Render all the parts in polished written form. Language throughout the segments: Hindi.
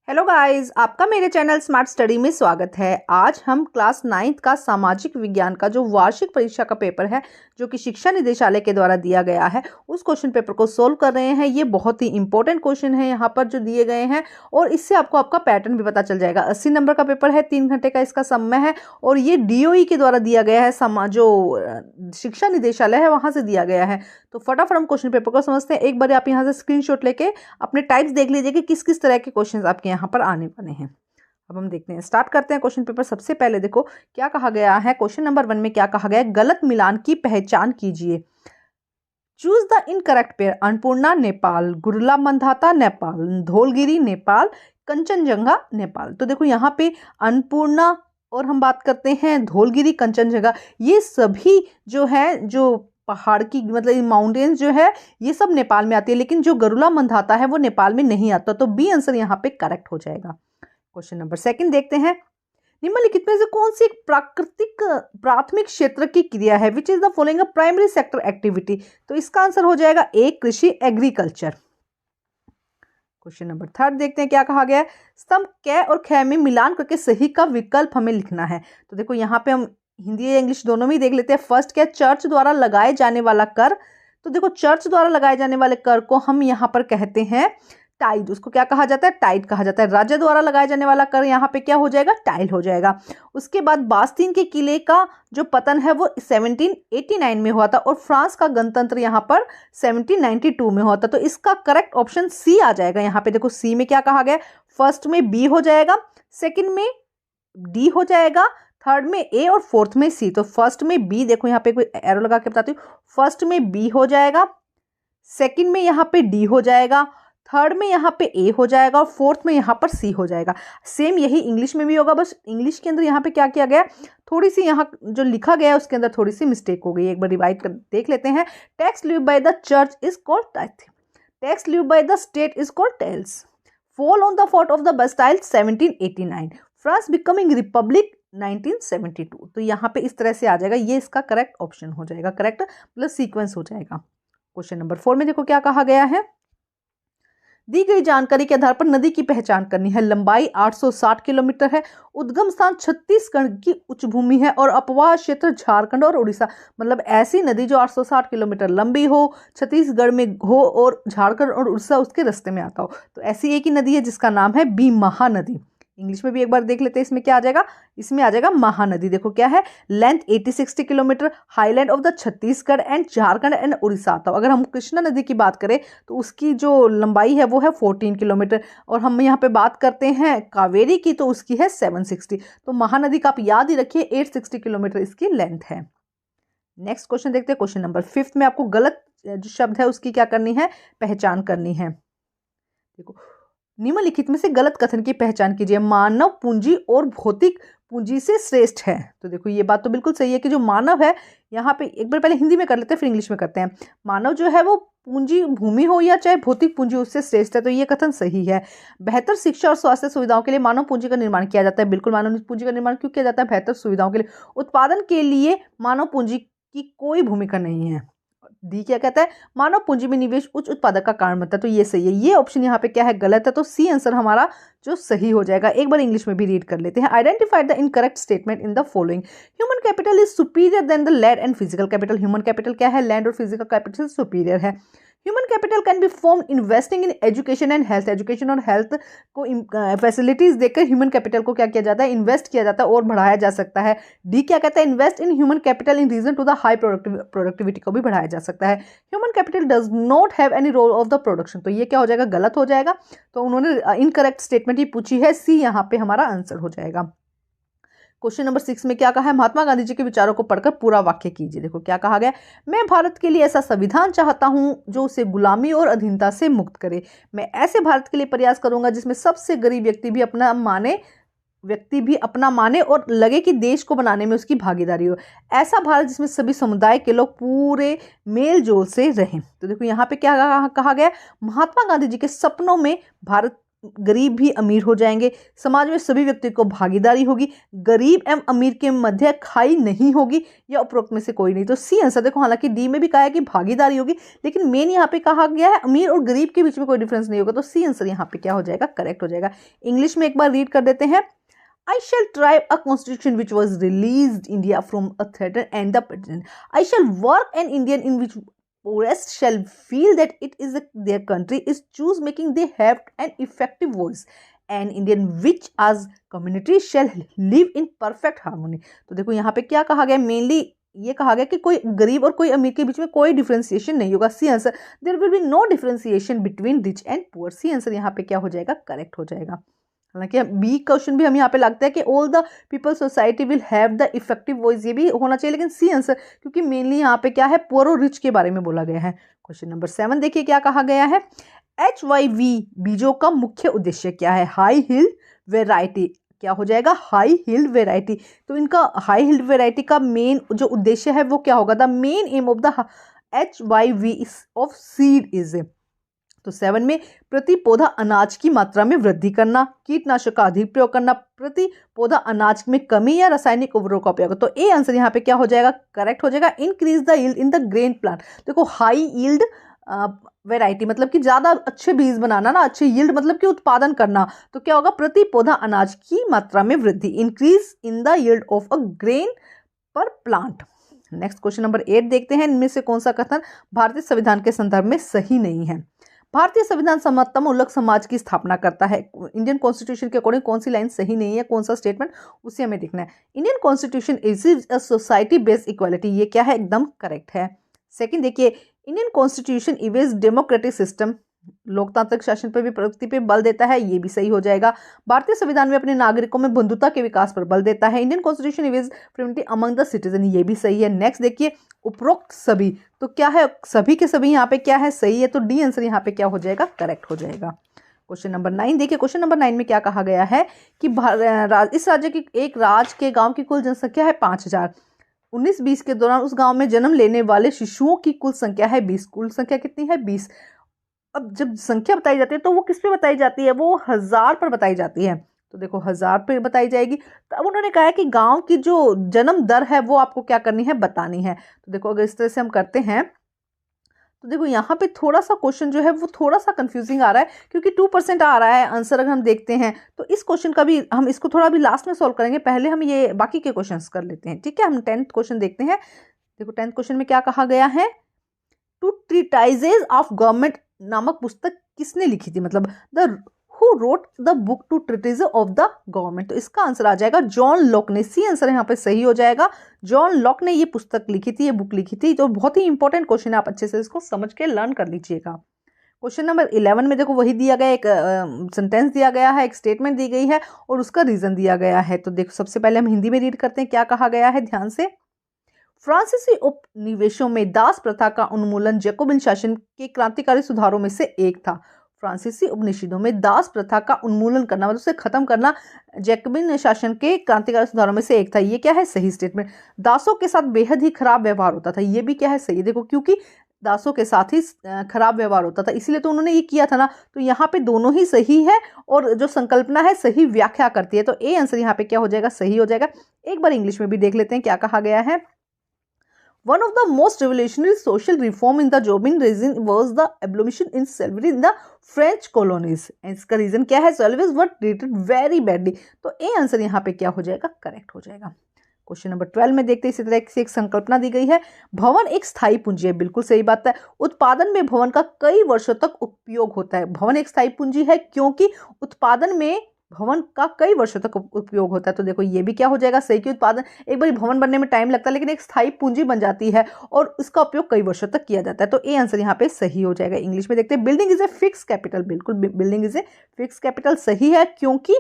हेलो गाइस, आपका मेरे चैनल स्मार्ट स्टडी में स्वागत है। आज हम क्लास 9th का सामाजिक विज्ञान का जो वार्षिक परीक्षा का पेपर है जो कि शिक्षा निदेशालय के द्वारा दिया गया है उस क्वेश्चन पेपर को सोल्व कर रहे हैं। ये बहुत ही इंपॉर्टेंट क्वेश्चन है यहाँ पर जो दिए गए हैं और इससे आपको आपका पैटर्न भी पता चल जाएगा। 80 नंबर का पेपर है, 3 घंटे का इसका समय है और ये DOE के द्वारा दिया गया है, जो शिक्षा निदेशालय है वहाँ से दिया गया है। तो फटाफट हम क्वेश्चन पेपर को समझते हैं। एक बार आप यहाँ से स्क्रीनशॉट लेके अपने टाइप्स देख लीजिए कि किस किस तरह के क्वेश्चंस आपके यहाँ पर आने वाले हैं। अब हम देखते हैं, स्टार्ट करते हैं क्वेश्चन पेपर। सबसे पहले देखो क्या कहा गया है। क्वेश्चन नंबर 1 में क्या कहा गया है, गलत मिलान की पहचान कीजिए। Choose the incorrect pair. Annapurna Nepal, Gurla Mandhata Nepal, Dhaulagiri Nepal, Kanchenjunga Nepal. तो देखो यहाँ पे अन्नपूर्णा और हम बात करते हैं धौलगिरी, कंचनजंगा, ये सभी जो है जो पहाड़ की मतलब माउंटेन्स जो है ये सब नेपाल में आती है, लेकिन जो गरुला मंधाता है वो नेपाल में नहीं आता। तो बी आंसर यहाँ पे करेक्ट हो जाएगा। क्वेश्चन नंबर 2 देखते हैं। निम्नलिखित में से कौन सी एक प्राथमिक क्षेत्र की क्रिया है, which is the following a primary sector activity. तो इसका आंसर हो जाएगा ए, कृषि, एग्रीकल्चर। क्वेश्चन नंबर 3 देखते हैं क्या कहा गया है। स्तंभ क और ख में मिलान करके सही का विकल्प हमें लिखना है। तो देखो यहाँ पे हम हिंदी या इंग्लिश दोनों में ही देख लेते हैं। फर्स्ट क्या, चर्च द्वारा लगाए जाने वाला कर। तो देखो चर्च द्वारा लगाए जाने वाले कर को हम यहाँ पर कहते हैं टाइड। उसको क्या कहा जाता है, टाइड कहा जाता है। राज्य द्वारा लगाए जाने वाला कर यहाँ पे क्या हो जाएगा, टाइल हो जाएगा। उसके बाद बास्तीन के किले का जो पतन है वो 1789 में हुआ था और फ्रांस का गणतंत्र यहाँ पर 1792 में हुआ था। तो इसका करेक्ट ऑप्शन सी आ जाएगा। यहाँ पे देखो सी में क्या कहा गया, फर्स्ट में बी हो जाएगा, सेकेंड में डी हो जाएगा, थर्ड में ए और फोर्थ में सी। तो फर्स्ट में बी, देखो यहाँ पे कोई एरो लगा के बताती हूँ, फर्स्ट में बी हो जाएगा, सेकंड में यहाँ पे डी हो जाएगा, थर्ड में यहाँ पे ए हो जाएगा और फोर्थ में यहाँ पर सी हो जाएगा। सेम यही इंग्लिश में भी होगा, बस इंग्लिश के अंदर यहाँ पे क्या किया गया, थोड़ी सी यहाँ जो लिखा गया है उसके अंदर थोड़ी सी मिस्टेक हो गई। एक बार रिवाइज कर देख लेते हैं। Tax leave by the church is called tithe, tax leave by the state is called tails, fall on the fort of the Bastille 1789, France becoming republic 1972। तो यहाँ पे इस तरह से आ जाएगा, ये इसका करेक्ट ऑप्शन हो जाएगा, करेक्ट मतलब सीक्वेंस हो जाएगा। क्वेश्चन नंबर 4 में देखो क्या कहा गया है। दी गई जानकारी के आधार पर नदी की पहचान करनी है। लंबाई 860 किलोमीटर है, उद्गम स्थान छत्तीसगढ़ की उच्चभूमि है और अपवाह क्षेत्र झारखंड और उड़ीसा। मतलब ऐसी नदी जो 860 किलोमीटर लंबी हो, छत्तीसगढ़ में हो और झारखंड और उड़ीसा उसके रास्ते में आता हो। तो ऐसी एक ही नदी है जिसका नाम है बी, महानदी। इंग्लिश में भी एक बार देख लेते हैं, इसमें क्या आ जाएगा, इसमें आ जाएगा महानदी। देखो क्या है, length 80-60 kilometre, highland of the Chhattisgarh and Jharkhand and Orissa आता है। अगर हम कृष्णा नदी की बात करें तो उसकी जो लंबाई है वो है 14 किलोमीटर और हम यहाँ पे बात करते हैं कावेरी की तो उसकी है 760। तो महानदी का आप याद ही रखिए 860 किलोमीटर इसकी लेंथ है। नेक्स्ट क्वेश्चन देखते हैं। क्वेश्चन नंबर 5 में आपको गलत जो शब्द है उसकी क्या करनी है, पहचान करनी है। देखो, निम्नलिखित में से गलत कथन की पहचान कीजिए। मानव पूंजी और भौतिक पूंजी से श्रेष्ठ है। तो देखो ये बात तो बिल्कुल सही है कि जो मानव है, यहाँ पे एक बार पहले हिंदी में कर लेते हैं फिर इंग्लिश में करते हैं। मानव जो है वो पूंजी भूमि हो या चाहे भौतिक पूंजी उससे श्रेष्ठ है, तो ये कथन सही है। बेहतर शिक्षा और स्वास्थ्य सुविधाओं के लिए मानव पूंजी का निर्माण किया जाता है। बिल्कुल, मानव पूंजी का निर्माण क्यों किया जाता है, बेहतर सुविधाओं के लिए। उत्पादन के लिए मानव पूंजी की कोई भूमिका नहीं है। डी क्या कहता है, मानव पूंजी में निवेश उच्च उत्पादक का कारण बनता है। तो ये सही है। ये ऑप्शन यहाँ पे क्या है, गलत है। तो सी आंसर हमारा जो सही हो जाएगा। एक बार इंग्लिश में भी रीड कर लेते हैं। Identify the incorrect statement in the following. Human capital is superior than the land and physical capital. Human capital क्या है, लैंड और फिजिकल कैपिटल से सुपीरियर है। Human capital can be form investing in education and health. Education और हेल्थ को फैसिलिटीज देकर ह्यूमन कैपिटल को क्या किया जाता है, इन्वेस्ट किया जाता है और बढ़ाया जा सकता है। डी क्या कहता है, invest in human capital in reason to the high productivity को भी बढ़ाया जा सकता है। Human capital does not have any role of the production. तो ये क्या हो जाएगा, गलत हो जाएगा। तो उन्होंने इनकरेक्ट स्टेटमेंट ही पूछी है, सी यहाँ पे हमारा आंसर हो जाएगा। क्वेश्चन नंबर 6 में क्या कहा है, महात्मा गांधी जी के विचारों को पढ़कर पूरा वाक्य कीजिए। देखो क्या कहा गया, मैं भारत के लिए ऐसा संविधान चाहता हूं जो उसे गुलामी और अधीनता से मुक्त करे। मैं ऐसे भारत के लिए प्रयास करूंगा जिसमें सबसे गरीब व्यक्ति भी अपना माने और लगे कि देश को बनाने में उसकी भागीदारी हो। ऐसा भारत जिसमें सभी समुदाय के लोग पूरे मेल जोल से रहें। तो देखो यहाँ पे क्या कहा गया, महात्मा गांधी जी के सपनों में भारत गरीब भी अमीर हो जाएंगे, समाज में सभी व्यक्तियों को भागीदारी होगी, गरीब एवं अमीर के मध्य खाई नहीं होगी, या उपरोक्त में से कोई नहीं। तो सी आंसर देखो, हालांकि डी में भी कहा है कि भागीदारी होगी, लेकिन मेन यहाँ पे कहा गया है अमीर और गरीब के बीच में कोई डिफरेंस नहीं होगा, तो सी आंसर यहाँ पे क्या हो जाएगा, करेक्ट हो जाएगा। इंग्लिश में एक बार रीड कर देते हैं। I shall try a constitution which was released India from a threat and the president. I shall work an Indian in which poorest shall feel that it is their country is choose making they have an effective voice. An Indian which as community shall live in perfect harmony. तो देखो यहाँ पे क्या कहा गया, मेनली ये कहा गया कि कोई गरीब और कोई अमीर के बीच में कोई डिफरेंशिएशन नहीं होगा। C answer, there will be no differentiation between rich and poor. C answer यहाँ पे क्या हो जाएगा, करेक्ट हो जाएगा। हालांकि बी क्वेश्चन भी हमें यहाँ पे लगता है कि all the people society will have the effective voice, ये भी होना चाहिए, लेकिन सी आंसर क्योंकि मेनली यहाँ पे क्या है, पुअर और रिच के बारे में बोला गया है। क्वेश्चन नंबर 7 देखिए क्या कहा गया है। HYV बीजों का मुख्य उद्देश्य क्या है, हाई हिल वेराइटी, क्या हो जाएगा, हाई हिल वेराइटी। तो इनका हाई हिल वेराइटी का मेन जो उद्देश्य है वो क्या होगा, the main M of the HYV of seed is. तो 7 में प्रति पौधा अनाज की मात्रा में वृद्धि करना, कीटनाशक का अधिक प्रयोग करना, प्रति पौधा अनाज में कमी या रासायनिक उर्वरकों का उपयोग। तो ए आंसर यहाँ पे क्या हो जाएगा, करेक्ट हो जाएगा। Increase the yield in the grain plant. देखो हाई यील्ड वेराइटी मतलब कि ज़्यादा अच्छे बीज बनाना ना, अच्छे यील्ड मतलब कि उत्पादन करना। तो क्या होगा, प्रति पौधा अनाज की मात्रा में वृद्धि, increase in the yield of a grain पर प्लांट। नेक्स्ट क्वेश्चन नंबर 8 देखते हैं, इनमें से कौन सा कथन भारतीय संविधान के संदर्भ में सही नहीं है। भारतीय संविधान समतामूलक समाज की स्थापना करता है। इंडियन कॉन्स्टिट्यूशन के अकॉर्डिंग कौन सी लाइन सही नहीं है, कौन सा स्टेटमेंट, उसे हमें देखना है। Indian constitution is a society based equality, ये क्या है, एकदम करेक्ट है। सेकंड देखिए, Indian constitution is democratic system, लोकतांत्रिक शासन पर भी प्रगति पे बल देता है, ये भी सही हो जाएगा। भारतीय संविधान में अपने नागरिकों में बंधुता के विकास पर बल देता है। Indian constitution is friendly among the citizen, ये भी सही है। नेक्स्ट देखिए, उपरोक्त सभी, तो क्या है, सभी के सभी यहाँ पे क्या है, सही है। तो डी आंसर यहाँ पे क्या हो जाएगा, करेक्ट हो जाएगा। क्वेश्चन नंबर 9 देखिए, क्वेश्चन नंबर 9 में क्या कहा गया है कि इस राज्य की एक राज्य के गाँव की कुल जनसंख्या है 5000। 1920 के दौरान उस गाँव में जन्म लेने वाले शिशुओं की कुल संख्या है 20। कुल संख्या कितनी है, 20। अब जब संख्या बताई जाती है तो वो किस पे बताई जाती है, वो 1000 पर बताई जाती है। तो देखो 1000 पे बताई जाएगी। तो अब उन्होंने कहा है कि गांव की जो जन्म दर है वो आपको क्या करनी है, बतानी है। तो देखो अगर इस तरह से हम करते हैं तो देखो यहाँ पे थोड़ा सा क्वेश्चन जो है वो थोड़ा सा कंफ्यूजिंग आ रहा है, क्योंकि 2% आ रहा है आंसर अगर हम देखते हैं। तो इस क्वेश्चन का भी हम इसको थोड़ा भी लास्ट में सॉल्व करेंगे, पहले हम ये बाकी के क्वेश्चन कर लेते हैं, ठीक है। हम 10th क्वेश्चन देखते हैं। देखो 10th क्वेश्चन में क्या कहा गया है, टू ट्रीटाइजेज ऑफ गवर्नमेंट नामक पुस्तक किसने लिखी थी, मतलब the who wrote the book two treatise of the government. तो इसका आंसर आ जाएगा जॉन लॉक ने। सी आंसर यहाँ पे सही हो जाएगा, जॉन लॉक ने ये पुस्तक लिखी थी, ये बुक लिखी थी। तो बहुत ही इंपॉर्टेंट क्वेश्चन है, आप अच्छे से इसको समझ के लर्न कर लीजिएगा। क्वेश्चन नंबर 11 में देखो वही दिया गया, एक सेंटेंस दिया गया है, एक स्टेटमेंट दी गई है और उसका रीजन दिया गया है। तो देखो सबसे पहले हम हिंदी में रीड करते हैं, क्या कहा गया है, ध्यान से। फ्रांसीसी उपनिवेशों में दास प्रथा का उन्मूलन जैकोबिन शासन के क्रांतिकारी सुधारों में से एक था। फ्रांसीसी उपनिषदों में दास प्रथा का उन्मूलन करना मतलब उसे खत्म करना जैकोबिन शासन के क्रांतिकारी सुधारों में से एक था। ये क्या है, सही स्टेटमेंट। दासों के साथ बेहद ही खराब व्यवहार होता था, ये भी क्या है, सही। देखो क्योंकि दासों के साथ ही खराब व्यवहार होता था, इसीलिए तो उन्होंने ये किया था ना। तो यहाँ पे दोनों ही सही है और जो संकल्पना है सही व्याख्या करती है। तो ए आंसर यहाँ पे क्या हो जाएगा, सही हो जाएगा। एक बार इंग्लिश में भी देख लेते हैं क्या कहा गया है। One of the most revolutionary social reform in the Jacobin regime was the abolition in slavery in the French colonies. इसका रीजन क्या है, slaves were treated very badly। तो ए आंसर यहाँ पे क्या हो जाएगा, करेक्ट हो जाएगा। क्वेश्चन नंबर 12 में देखते हैं, इसी तरह से एक संकल्पना दी गई है, भवन एक स्थायी पूंजी है। बिल्कुल सही बात है, उत्पादन में भवन का कई वर्षों तक उपयोग होता है। भवन एक स्थायी पूंजी है क्योंकि उत्पादन में भवन का कई वर्षों तक उपयोग होता है। तो देखो ये भी क्या हो जाएगा, सही। कि उत्पादन एक बार भवन बनने में टाइम लगता है, लेकिन एक स्थायी पूंजी बन जाती है और इसका उपयोग कई वर्षों तक किया जाता है। तो ए आंसर यहाँ पे सही हो जाएगा। इंग्लिश में देखते हैं, building is a fixed capital. बिल्कुल building is a fixed capital सही है, क्योंकि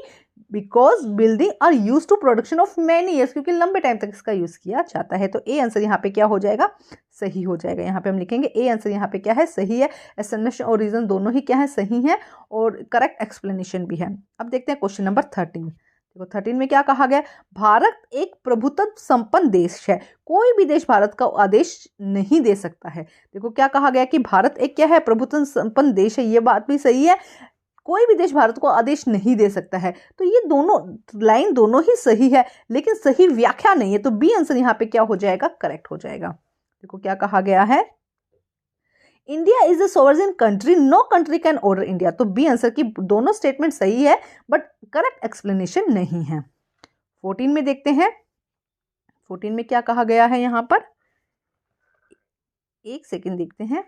because building are use to production of many years, क्योंकि लंबे टाइम तक इसका यूज किया जाता है। तो ए आंसर यहाँ पे क्या हो जाएगा, सही हो जाएगा। यहाँ पे हम लिखेंगे ए आंसर यहाँ पे क्या है, सही है। एक्सप्लेनेशन और रीजन दोनों ही क्या है, सही है और करेक्ट एक्सप्लेनेशन भी है। अब देखते हैं क्वेश्चन नंबर 13। देखो 13 में क्या कहा गया, भारत एक प्रभुत्व संपन्न देश है, कोई भी देश भारत का आदेश नहीं दे सकता है। देखो क्या कहा गया कि भारत एक क्या है, प्रभुत्व संपन्न देश है, ये बात भी सही है। कोई भी देश भारत को आदेश नहीं दे सकता है। तो ये दोनों लाइन दोनों ही सही है, लेकिन सही व्याख्या नहीं है। तो बी आंसर यहाँ पे क्या हो जाएगा, करेक्ट हो जाएगा। देखो क्या कहा गया है, India is a sovereign country, no country can order India. तो बी आंसर की दोनों स्टेटमेंट सही है, बट करेक्ट एक्सप्लेनेशन नहीं है। 14 में देखते हैं, 14 में क्या कहा गया है यहाँ पर, एक सेकेंड देखते हैं।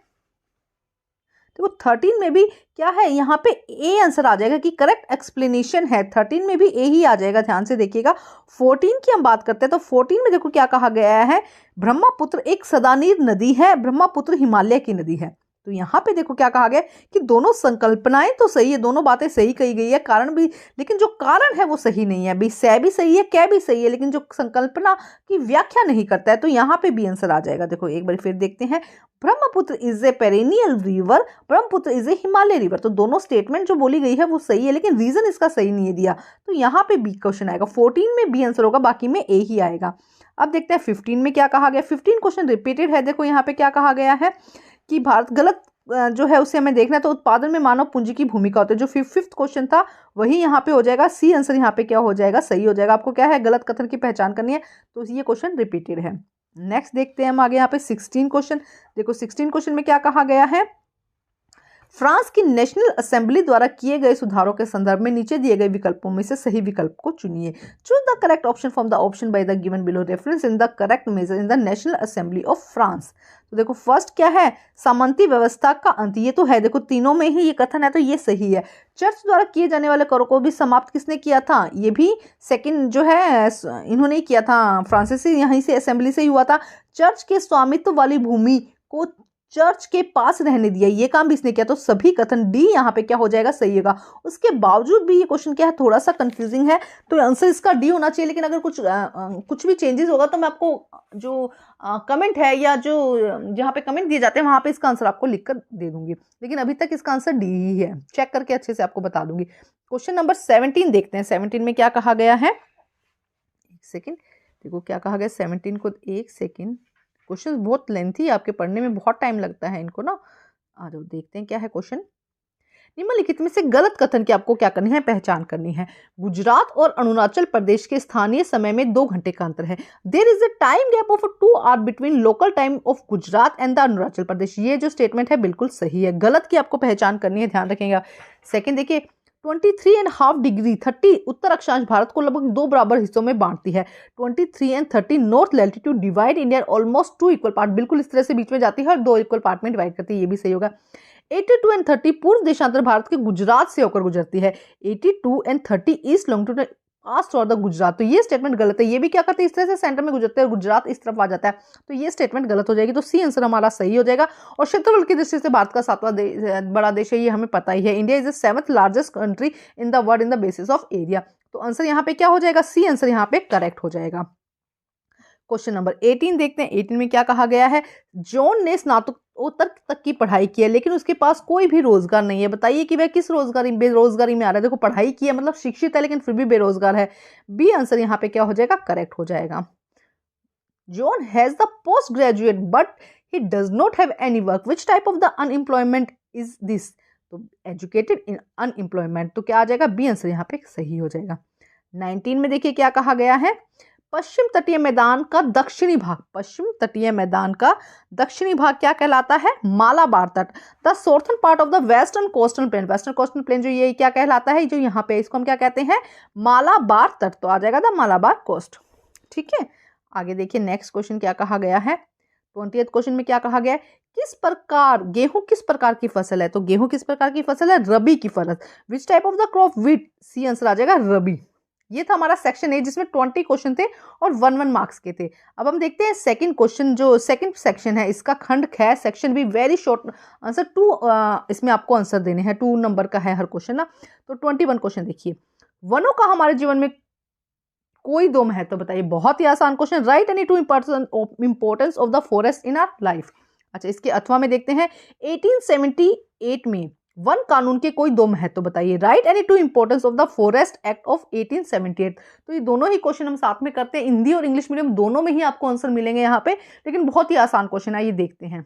देखो 13 में भी क्या है, यहाँ पे ए आंसर आ जाएगा कि करेक्ट एक्सप्लेनेशन है। 13 में भी ए ही आ जाएगा, ध्यान से देखिएगा। 14 की हम बात करते हैं तो 14 में देखो क्या कहा गया है, ब्रह्मपुत्र एक सदानीर नदी है, ब्रह्मपुत्र हिमालय की नदी है। तो यहाँ पे देखो क्या कहा गया कि दोनों संकल्पनाएं तो सही है, दोनों बातें सही कही गई है, कारण भी, लेकिन जो कारण है वो सही नहीं है। भी से भी सही है, कै भी सही है, लेकिन जो संकल्पना की व्याख्या नहीं करता है। तो यहाँ पे बी आंसर आ जाएगा। देखो एक बार फिर देखते हैं, Brahmaputra is a perennial river, Brahmaputra is a Himalaya river. तो दोनों स्टेटमेंट जो बोली गई है वो सही है, लेकिन रीजन इसका सही नहीं है दिया। तो यहाँ पे बी क्वेश्चन आएगा। 14 में बी आंसर होगा, बाकी में ए ही आएगा। अब देखते हैं 15 में क्या कहा गया। 15 क्वेश्चन रिपीटेड है। देखो यहाँ पे क्या कहा गया है कि भारत, गलत जो है उसे हमें देखना है। तो उत्पादन में मानव पूंजी की भूमिका होती है, जो फिफ्थ क्वेश्चन था वही यहाँ पे हो जाएगा। सी आंसर यहाँ पे क्या हो जाएगा, सही हो जाएगा। आपको क्या है, गलत कथन की पहचान करनी है, तो ये क्वेश्चन रिपीटेड है। नेक्स्ट देखते हैं हम आगे, यहाँ पे 16 क्वेश्चन। देखो 16 क्वेश्चन में क्या कहा गया है, फ्रांस की नेशनल असेंबली द्वारा किए गए सुधारों के संदर्भ में नीचे दिए गए विकल्पों में से सही विकल्प को चुनिए। Choose the correct option from the option by the given below, reference in the correct measure in the national assembly of France. तो देखो फर्स्ट क्या है, सामंती व्यवस्था का अंत, ये तो है। देखो तीनों में ही ये कथन है, तो ये सही है। चर्च द्वारा किए जाने वाले करों को भी समाप्त किसने किया था, ये भी सेकंड जो है इन्होंने ही किया था, फ्रांसीसी यहीं से असेंबली से ही हुआ था। चर्च के स्वामित्व वाली भूमि को चर्च के पास रहने दिया, ये काम भी इसने किया। तो सभी कथन डी यहाँ पे क्या हो जाएगा, सही होगा। उसके बावजूद भी ये क्वेश्चन क्या है, थोड़ा सा कंफ्यूजिंग है, तो आंसर इसका डी होना चाहिए। लेकिन अगर कुछ भी चेंजेस होगा तो मैं आपको जो कमेंट है या जो जहाँ पे कमेंट दिए जाते हैं वहाँ पे इसका आंसर आपको लिख कर दे दूंगी। लेकिन अभी तक इसका आंसर डी ही है, चेक करके अच्छे से आपको बता दूंगी। क्वेश्चन नंबर 17 देखते हैं। 17 में क्या कहा गया है, एक सेकेंड, देखो क्या कहा गया 17 को, एक सेकेंड, क्वेश्चन बहुत लेंथी है, आपके पढ़ने में बहुत टाइम लगता है इनको ना। आ जाओ देखते हैं क्या है क्वेश्चन। निम्नलिखित में से गलत कथन की आपको क्या करनी है, पहचान करनी है। गुजरात और अरुणाचल प्रदेश के स्थानीय समय में 2 घंटे का अंतर है। There is a time gap of 2 hour between local time of Gujarat and the Arunachal Pradesh. ये जो स्टेटमेंट है बिल्कुल सही है। गलत की आपको पहचान करनी है, ध्यान रखिएगा। सेकेंड देखिए, 23.5 डिग्री 30 उत्तर अक्षांश भारत को लगभग 2 बराबर हिस्सों में बांटती है। 23 and 30 north latitude divide India almost 2 equal part, बिल्कुल इस तरह से बीच में जाती है और 2 इक्वल पार्ट में डिवाइड करती है, ये भी सही होगा। 82 एंड 30 पूर्व देशांतर भारत के गुजरात से होकर गुजरती है। 82 and 30 east longitude pass to the Gujarat. तो ये स्टेटमेंट गलत है। ये भी क्या करते हैं, इस तरह से सेंटर में गुजरते हैं और गुजरात इस तरफ आ जाता है। तो ये स्टेटमेंट गलत हो जाएगी। तो सी आंसर हमारा सही हो जाएगा। और क्षेत्रफल की दृष्टि से भारत का 7वां बड़ा देश है, ये हमें पता ही है। India is the 7th largest country in the world in the basis of area. तो आंसर यहाँ पे क्या हो जाएगा, सी आंसर यहाँ पे करेक्ट हो जाएगा। क्वेश्चन नंबर 18 देखते हैं। 18 में क्या कहा गया है, जॉन ने स्नातकोत्तर तक की पढ़ाई की है, लेकिन उसके पास कोई भी रोजगार नहीं है। बताइए कि वह किस बेरोजगारी में आ रहा है। देखो पढ़ाई की है मतलब शिक्षित है, लेकिन फिर भी बेरोजगार है। बी आंसर यहाँ पे क्या हो जाएगा, करेक्ट हो जाएगा। John has the post graduate but he does not have any work, which type of the unemployment is this. तो एजुकेटेड इन अनएम्प्लॉयमेंट, तो क्या आ जाएगा, बी आंसर यहाँ पे सही हो जाएगा। 19 में देखिए क्या कहा गया है, पश्चिम तटीय मैदान का दक्षिणी भाग, पश्चिम तटीय मैदान का दक्षिणी भाग क्या कहलाता है, मालाबार तट। The southern part of the western coastal plain, western coastal plain जो ये क्या कहलाता है, जो यहाँ पे इसको हम क्या कहते हैं, मालाबार तट। तो आ जाएगा द मालाबार कोस्ट। ठीक है, आगे देखिए नेक्स्ट क्वेश्चन क्या कहा गया है। 20th क्वेश्चन में क्या कहा गया है, किस प्रकार गेहूं किस प्रकार की फसल है। तो गेहूं किस प्रकार की फसल है, रबी की फसल। Which type of the crop, wheat. C answer आ जाएगा रबी। ये था हमारा सेक्शन ए, जिसमें 20 क्वेश्चन थे और 1 मार्क्स के थे। अब हम देखते हैं सेकंड क्वेश्चन, जो सेकंड सेक्शन है इसका खंड ख सेक्शन भी वेरी शॉर्ट आंसर 2 इसमें आपको आंसर देने हैं, 2 नंबर का है हर क्वेश्चन ना। तो 21 क्वेश्चन देखिए, वनों का हमारे जीवन में कोई 2 महत्व बताइए। बहुत ही आसान question. Write any 2 importance of the forest in our life. अच्छा, इसके अथवा में देखते हैं 1878 में वन कानून के कोई 2 महत्व बताइए। Right any 2 importance of the forest act of 1878। तो ये दोनों ही क्वेश्चन हम साथ में करते हैं, हिंदी और इंग्लिश मीडियम दोनों में ही आपको आंसर मिलेंगे यहाँ पे, लेकिन बहुत ही आसान क्वेश्चन है, ये देखते हैं।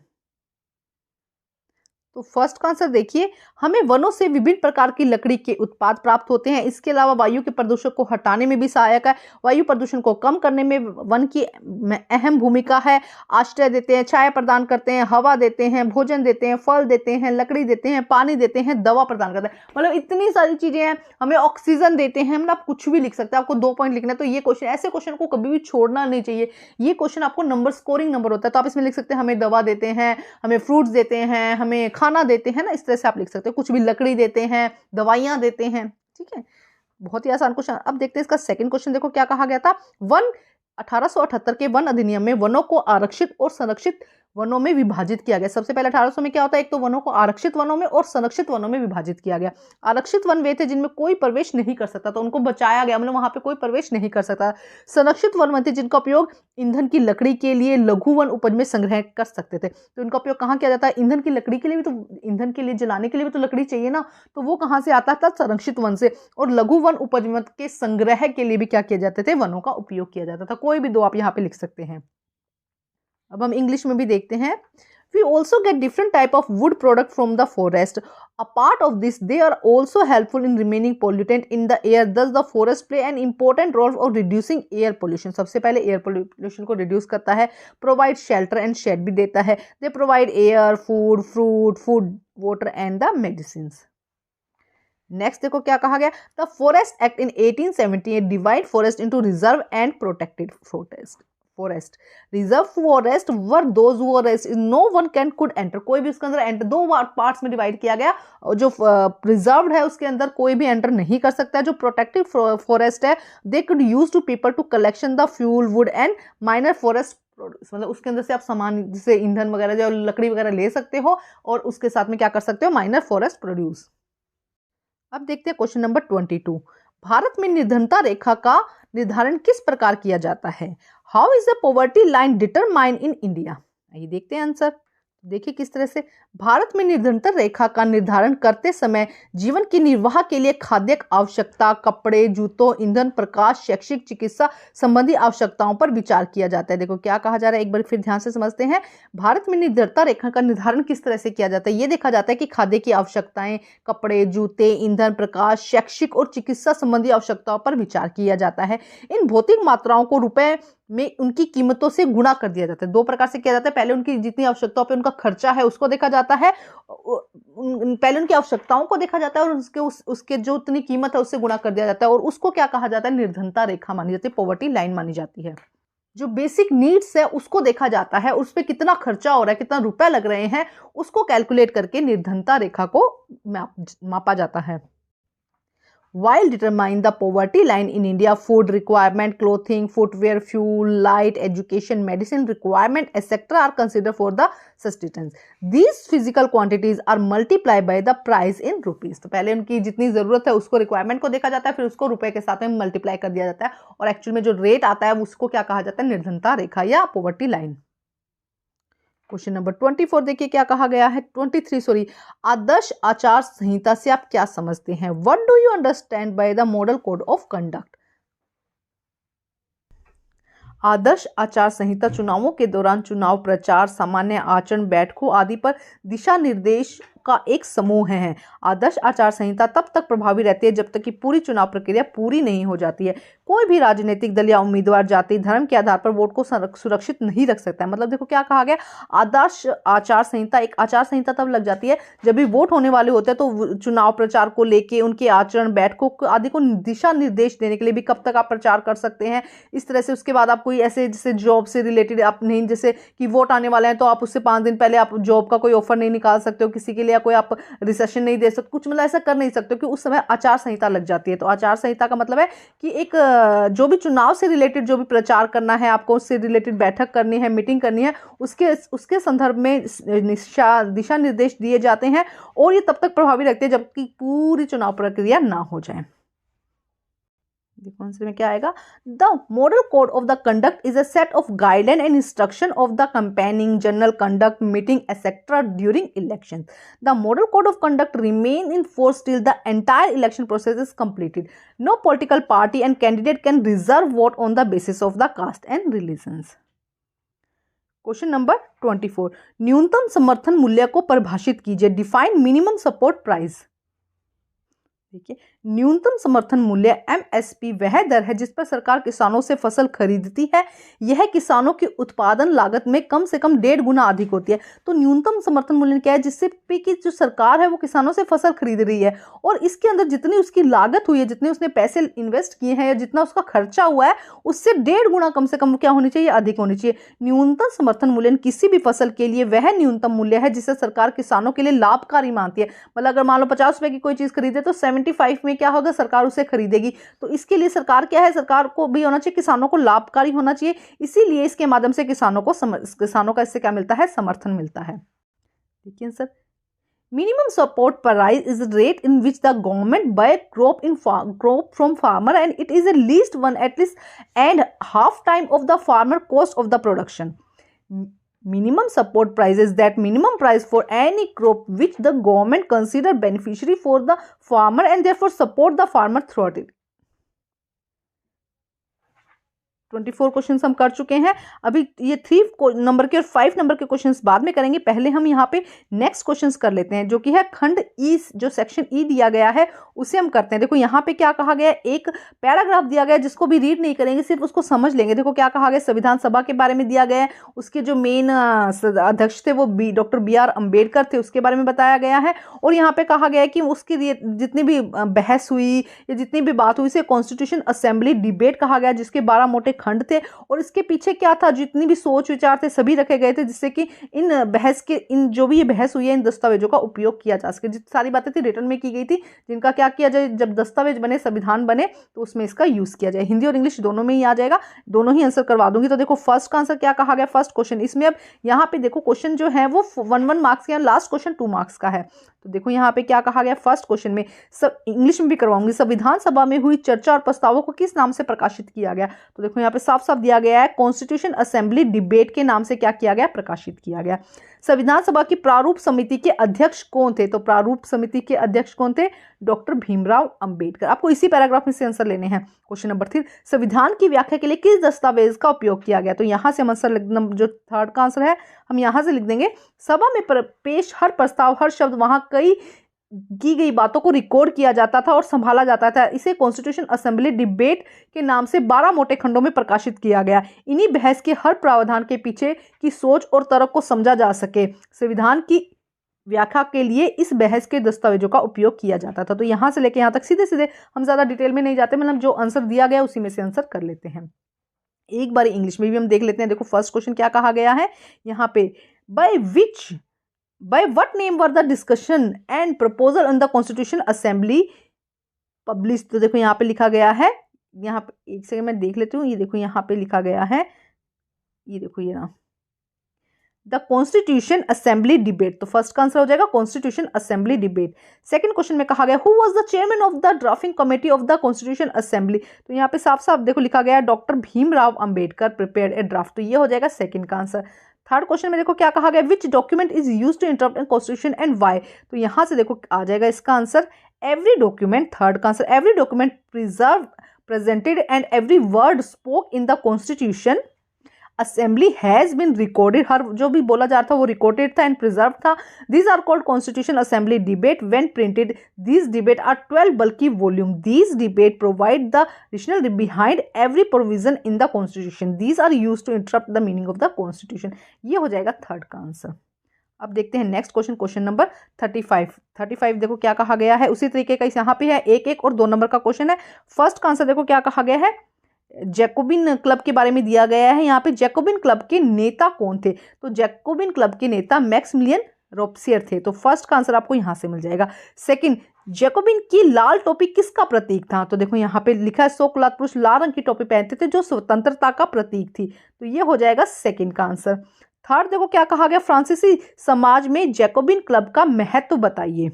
तो फर्स्ट का आंसर देखिए, हमें वनों से विभिन्न प्रकार की लकड़ी के उत्पाद प्राप्त होते हैं। इसके अलावा वायु के प्रदूषण को हटाने में भी सहायक है। वायु प्रदूषण को कम करने में वन की अहम भूमिका है। आश्रय देते हैं, छाया प्रदान करते हैं, हवा देते हैं, भोजन देते हैं, फल देते हैं, लकड़ी देते हैं, पानी देते हैं, दवा प्रदान करते हैं। मतलब इतनी सारी चीजें हैं। हमें ऑक्सीजन देते हैं। मतलब आप कुछ भी लिख सकते हैं। आपको 2 पॉइंट लिखना है तो ये क्वेश्चन, ऐसे क्वेश्चन को कभी भी छोड़ना नहीं चाहिए। ये क्वेश्चन आपको नंबर, स्कोरिंग नंबर होता है। तो आप इसमें लिख सकते हैं हमें दवा देते हैं, हमें फ्रूट्स देते हैं, हमें खाना देते हैं ना, इस तरह से आप लिख सकते हो। कुछ भी, लकड़ी देते हैं, दवाइयां देते हैं। ठीक है, बहुत ही आसान क्वेश्चन। अब देखते हैं इसका सेकंड क्वेश्चन। देखो क्या कहा गया था। 1878 के वन अधिनियम में वनों को आरक्षित और संरक्षित वनों में विभाजित किया गया। सबसे पहले 1800 में क्या होता है, एक तो वनों को आरक्षित वनों में और संरक्षित वनों में विभाजित किया गया। आरक्षित वन वे थे जिनमें कोई प्रवेश नहीं कर सकता, तो उनको बचाया गया, मतलब वहां पे कोई प्रवेश नहीं कर सकता। संरक्षित वन थे जिनका उपयोग ईंधन की लकड़ी के लिए लघु वन उपज में संग्रह कर सकते थे। तो इनका उपयोग कहाँ किया जाता है, ईंधन की लकड़ी के लिए भी, तो ईंधन के लिए, जलाने के लिए भी तो लकड़ी चाहिए ना, तो वो कहाँ से आता था, संरक्षित वन से। और लघु वन उपज के संग्रह के लिए भी क्या किए जाते थे, वनों का उपयोग किया जाता था। कोई भी दो आप यहाँ पे लिख सकते हैं। अब हम इंग्लिश में भी देखते हैं। We also get different type of wood product from the forest. A part of this, they are also helpful in remaining pollutant in the air. Thus, the forest play an important role of reducing air pollution. सबसे पहले air pollution को reduce करता है, provide shelter and shade भी देता है। They provide air, food, food, water and the medicines. Next देखो क्या कहा गया। The Forest Act in 1878 divide forest into reserve and protected forest. Reserve forest were those who rest, no one can could enter, कोई भी उसके अंदर एंटर, 2 पार्ट्स में डिवाइड किया गया। जो रिजर्व है उसके अंदर कोई भी एंटर नहीं कर सकता है। जो प्रोटेक्टेड फॉरेस्ट है, they could use to people to collection the fuel, wood and minor forest produce, मतलब उसके अंदर से आप सामान जैसे ईंधन वगैरह जो लकड़ी वगैरह ले सकते हो, और उसके साथ में क्या कर सकते हो, माइनर फॉरेस्ट प्रोड्यूस। अब देखते हैं क्वेश्चन नंबर 22। भारत में निर्धनता रेखा का निर्धारण किस प्रकार किया जाता है। How is the poverty line determined in India. आइए देखते हैं आंसर। देखिए किस तरह से भारत में निर्धनता रेखा का निर्धारण करते समय जीवन की निर्वाह के लिए खाद्य आवश्यकता, कपड़े, जूतों, ईंधन, प्रकाश, शैक्षिक, चिकित्सा संबंधी आवश्यकताओं पर विचार किया जाता है। देखो क्या कहा जा रहा है, एक बार फिर ध्यान से समझते हैं। भारत में निर्धनता रेखा का निर्धारण किस तरह से किया जाता है। ये देखा जाता है कि खाद्य की आवश्यकताएं, कपड़े, जूते, ईंधन, प्रकाश, शैक्षिक और चिकित्सा संबंधी आवश्यकताओं पर विचार किया जाता है। इन भौतिक मात्राओं को रुपए में उनकी कीमतों से गुणा कर दिया जाता है। 2 प्रकार से किया जाता है। पहले उनकी जितनी आवश्यकताओं पे उनका खर्चा है उसको देखा जाता है, पहले उनकी आवश्यकताओं को देखा जाता है, और उसके जो उतनी कीमत है उससे गुणा कर दिया जाता है, और उसको क्या कहा जाता है, निर्धनता रेखा मानी जाती है, पॉवर्टी लाइन मानी जाती है। जो बेसिक नीड्स है उसको देखा जाता है, उस पर कितना खर्चा हो रहा है, कितना रुपए लग रहे हैं, उसको कैलकुलेट करके निर्धनता रेखा को मापा जाता है। While determining the poverty line in India, food requirement, clothing, footwear, fuel, light, education, medicine requirement, etc. are considered for the sustenance. These physical quantities are multiplied by the price in rupees. तो पहले उनकी जितनी जरूरत है उसको रिक्वायरमेंट को देखा जाता है, फिर उसको रुपए के साथ में मल्टीप्लाई कर दिया जाता है, और एक्चुअल में जो रेट आता है उसको क्या कहा जाता है, निर्धनता रेखा या पॉवर्टी लाइन। क्वेश्चन नंबर 24 देखिए क्या कहा गया है, 23 सॉरी। आदर्श आचार संहिता से आप क्या समझते हैं। What do you understand by the model code of conduct. आदर्श आचार संहिता चुनावों के दौरान चुनाव प्रचार, सामान्य आचरण, बैठकों आदि पर दिशा निर्देश का एक समूह है। आदर्श आचार संहिता तब तक प्रभावी रहती है जब तक कि पूरी चुनाव प्रक्रिया पूरी नहीं हो जाती है। कोई भी राजनीतिक दल या उम्मीदवार जाति, धर्म के आधार पर वोट को सुरक्षित नहीं रख सकता है। मतलब देखो क्या कहा गया, आदर्श आचार संहिता, एक आचार संहिता तब लग जाती है जब भी वोट होने वाले होते हैं, तो चुनाव प्रचार को लेके उनके आचरण, बैठकों आदि को दिशा निर्देश देने के लिए भी कब तक आप प्रचार कर सकते हैं, इस तरह से। उसके बाद आप कोई ऐसे जैसे जॉब से रिलेटेड आप नहीं, जैसे कि वोट आने वाले हैं तो आप उससे 5 दिन पहले आप जॉब का कोई ऑफर नहीं निकाल सकते हो किसी के लिए, कोई आप रिसेशन नहीं दे सकते, कुछ मतलब ऐसा कर नहीं सकते, कि उस समय आचार संहिता लग जाती है। तो आचार संहिता का मतलब है कि एक जो भी चुनाव से रिलेटेड जो भी प्रचार करना है आपको, उससे रिलेटेड बैठक करनी है, मीटिंग करनी है, उसके संदर्भ में दिशा निर्देश दिए जाते हैं, और ये तब तक प्रभावी रखते हैं जबकि पूरी चुनाव प्रक्रिया ना हो जाए। देखो आंसर में क्या आएगा, the model code of the conduct is a set of guideline and instruction of the campaigning, general conduct, meeting etcetera during election. The model code of conduct remain in force till the entire election process is completed. No political party and candidate can reserve vote on the basis of the caste and religions. Question number 24, न्यूनतम समर्थन मूल्य को परिभाषित कीजिए। Define minimum support price. देखिए, न्यूनतम समर्थन मूल्य एमएसपी वह दर है जिस पर सरकार किसानों से फसल खरीदती है। यह किसानों की उत्पादन लागत में कम से कम 1.5 गुना अधिक होती है। तो न्यूनतम समर्थन मूल्य क्या है? जिससे पे कि जो सरकार है वो किसानों से फसल खरीद रही है और इसके अंदर जितनी उसकी लागत हुई है, जितने उसने पैसे इन्वेस्ट किए हैं या जितना उसका खर्चा हुआ है, उससे 1.5 गुना कम से कम क्या होनी चाहिए? अधिक होनी चाहिए। न्यूनतम समर्थन मूल्य किसी भी फसल के लिए वह न्यूनतम मूल्य है जिसे सरकार किसानों के लिए लाभकारी मानती है। मतलब अगर मान लो 50 रुपए की कोई चीज खरीदे तो 75 में क्या होगा? सरकार उसे खरीदेगी। तो इसके लिए सरकार क्या है? सरकार को भी होना चाहिए, किसानों को लाभकारी होना चाहिए। इसीलिए इसके माध्यम से किसानों का इससे क्या मिलता है? समर्थन मिलता है। देखिए sir, minimum support price is the rate in which the government buy crop from farmer and it is at least one at least and half time of the farmer cost of the production. Minimum support price is that minimum price for any crop which the government consider beneficiary for the farmer and therefore support the farmer throughout it. 24 question हम कर चुके हैं। अभी ये 3 नंबर के और 5 नंबर के क्वेश्चंस बाद में करेंगे। पहले हम यहाँ पे नेक्स्ट क्वेश्चंस कर लेते हैं, जो कि है खंड ई, जो सेक्शन ई दिया गया है उसे हम करते हैं। देखो यहाँ पे क्या कहा गया है, एक पैराग्राफ दिया गया है जिसको भी रीड नहीं करेंगे, सिर्फ उसको समझ लेंगे। देखो क्या कहा गया, संविधान सभा के बारे में दिया गया है, उसके जो मेन अध्यक्ष थे वो डॉक्टर BR अम्बेडकर थे, उसके बारे में बताया गया है। और यहाँ पे कहा गया है कि उसकी जितनी भी बहस हुई या जितनी भी बात हुई, इसे कॉन्स्टिट्यूशन असेंबली डिबेट कहा गया, जिसके 12 मोटे खंड थे और इसके पीछे क्या था, जितनी भी सोच विचार थे सभी रखे गए थे, जिससे कि इन जो भी ये बहस हुई है इन दस्तावेजों का उपयोग किया जा सके। जितनी सारी बातें थी रिटर्न में की गई थी, जिनका क्या किया जाए, जब दस्तावेज बने, संविधान बने, तो उसमें इसका यूज किया जाए। हिंदी और इंग्लिश दोनों में ही आ जाएगा, दोनों ही आंसर करवा दूंगी। तो देखो फर्स्ट का आंसर क्या कहा गया, फर्स्ट क्वेश्चन। इसमें अब यहाँ पे देखो क्वेश्चन जो है वो 1 मार्क्स के, लास्ट क्वेश्चन 2 मार्क्स का है। तो देखो यहाँ पे क्या कहा गया फर्स्ट क्वेश्चन में, सब इंग्लिश में भी करवाऊंगी। संविधान सभा में हुई चर्चा और प्रस्तावों को किस नाम से प्रकाशित किया गया? तो देखो यहाँ पे साफ साफ दिया गया है, कॉन्स्टिट्यूशन असेंबली डिबेट के नाम से क्या किया गया, प्रकाशित किया गया। संविधान सभा की प्रारूप समिति के अध्यक्ष कौन थे? तो प्रारूप समिति के अध्यक्ष कौन थे? डॉक्टर भीमराव अंबेडकर। आपको इसी पैराग्राफ में से आंसर लेने हैं। क्वेश्चन नंबर 3, संविधान की व्याख्या के लिए किस दस्तावेज का उपयोग किया गया? तो यहां से हम आंसर, जो थर्ड का आंसर है हम यहां से लिख देंगे, सभा में पेश हर प्रस्ताव, हर शब्द, वहां कई की गई बातों को रिकॉर्ड किया जाता था और संभाला जाता था। इसे कॉन्स्टिट्यूशन असेंबली डिबेट के नाम से 12 मोटे खंडों में प्रकाशित किया गया। इन्हीं बहस के हर प्रावधान के पीछे की सोच और तर्क को समझा जा सके, संविधान की व्याख्या के लिए इस बहस के दस्तावेजों का उपयोग किया जाता था। तो यहां से लेके यहां तक सीधे सीधे हम ज्यादा डिटेल में नहीं जाते, मतलब जो आंसर दिया गया उसी में से आंसर कर लेते हैं। एक बार इंग्लिश में भी हम देख लेते हैं। देखो फर्स्ट क्वेश्चन क्या कहा गया है यहाँ पे, by what name were the discussion and proposal on the constitution assembly published? तो देखो यहाँ पे लिखा गया है, यहाँ पे एक सेकंड मैं देख लेती हूँ। ये देखो यहाँ पे लिखा गया है, ये देखो ये ना, द कॉन्स्टिट्यूशन असेंबली डिबेट। तो फर्स्ट का आंसर हो जाएगा constitution assembly debate. Second question में कहा गया, who was the chairman of the drafting committee of the constitution assembly? तो यहाँ पे साफ साफ देखो लिखा गया, डॉक्टर भीमराव अंबेडकर प्रिपेयर्ड ए ड्राफ्ट। तो ये हो जाएगा सेकंड का आंसर। थर्ड क्वेश्चन में देखो क्या कहा गया, which document is used to interpret constitution and why? तो यहां से देखो आ जाएगा इसका आंसर एवरी डॉक्यूमेंट। थर्ड का answer, every document presented and every word spoke in the constitution assembly has been recorded. हर जो भी बोला जा रहा था वो रिकॉर्डेड था एंड प्रिजर्व था। These are called constitution assembly debate when printed. These debate are 12 bulky volume. These debate provide the rational behind every provision in the constitution. These are use to interrupt the meaning of the constitution. ये हो जाएगा थर्ड का आंसर। अब देखते हैं नेक्स्ट क्वेश्चन, क्वेश्चन नंबर 35 देखो क्या कहा गया है, उसी तरीके का यहाँ पे है, 1 और 2 नंबर का क्वेश्चन है। फर्स्ट का आंसर देखो क्या कहा गया है, जैकोबिन क्लब के बारे में दिया गया है। यहाँ पे जैकोबिन क्लब के नेता कौन थे? तो जैकोबिन क्लब के नेता मैक्सिमिलियन रोबेस्पियर थे। तो फर्स्ट का आंसर आपको यहां से मिल जाएगा। सेकंड, जैकोबिन की लाल टोपी किसका प्रतीक था? तो देखो यहाँ पे लिखा है, 100 कुलात पुरुष लाल रंग की टोपी पहनते थे जो स्वतंत्रता का प्रतीक थी। तो ये हो जाएगा सेकंड का आंसर। थर्ड देखो क्या कहा गया, फ्रांसीसी समाज में जैकोबिन क्लब का महत्व बताइए।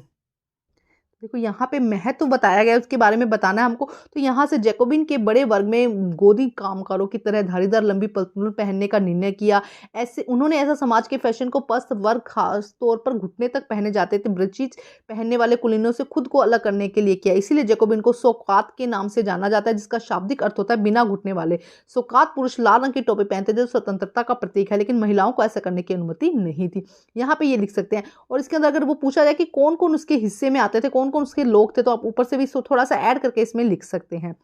देखो यहाँ पे महत्व बताया गया है, उसके बारे में बताना है हमको। तो यहाँ से जैकोबिन के बड़े वर्ग में गोदी कामगारों की तरह धारीदार लंबी पतलून पहनने का निर्णय किया। ऐसे उन्होंने ऐसा समाज के फैशन को पस्त वर्ग खास तौर पर घुटने तक पहने जाते थे ब्रचीज पहनने वाले कुलीनों से खुद को अलग करने के लिए किया। इसीलिए जैकोबिन को सौकात के नाम से जाना जाता है, जिसका शाब्दिक अर्थ होता है बिना घुटने वाले। सौकात पुरुष लाल रंग की टोपी पहनते थे जो स्वतंत्रता का प्रतीक है, लेकिन महिलाओं को ऐसा करने की अनुमति नहीं थी। यहाँ पे ये लिख सकते हैं। और इसके अंदर अगर वो पूछा जाए कि कौन कौन उसके हिस्से में आते थे, कौन कौन उसके लोग थे, तो आप ऊपर से भी थोड़ा सा ऐड करके इसमें लिख सकते हैं।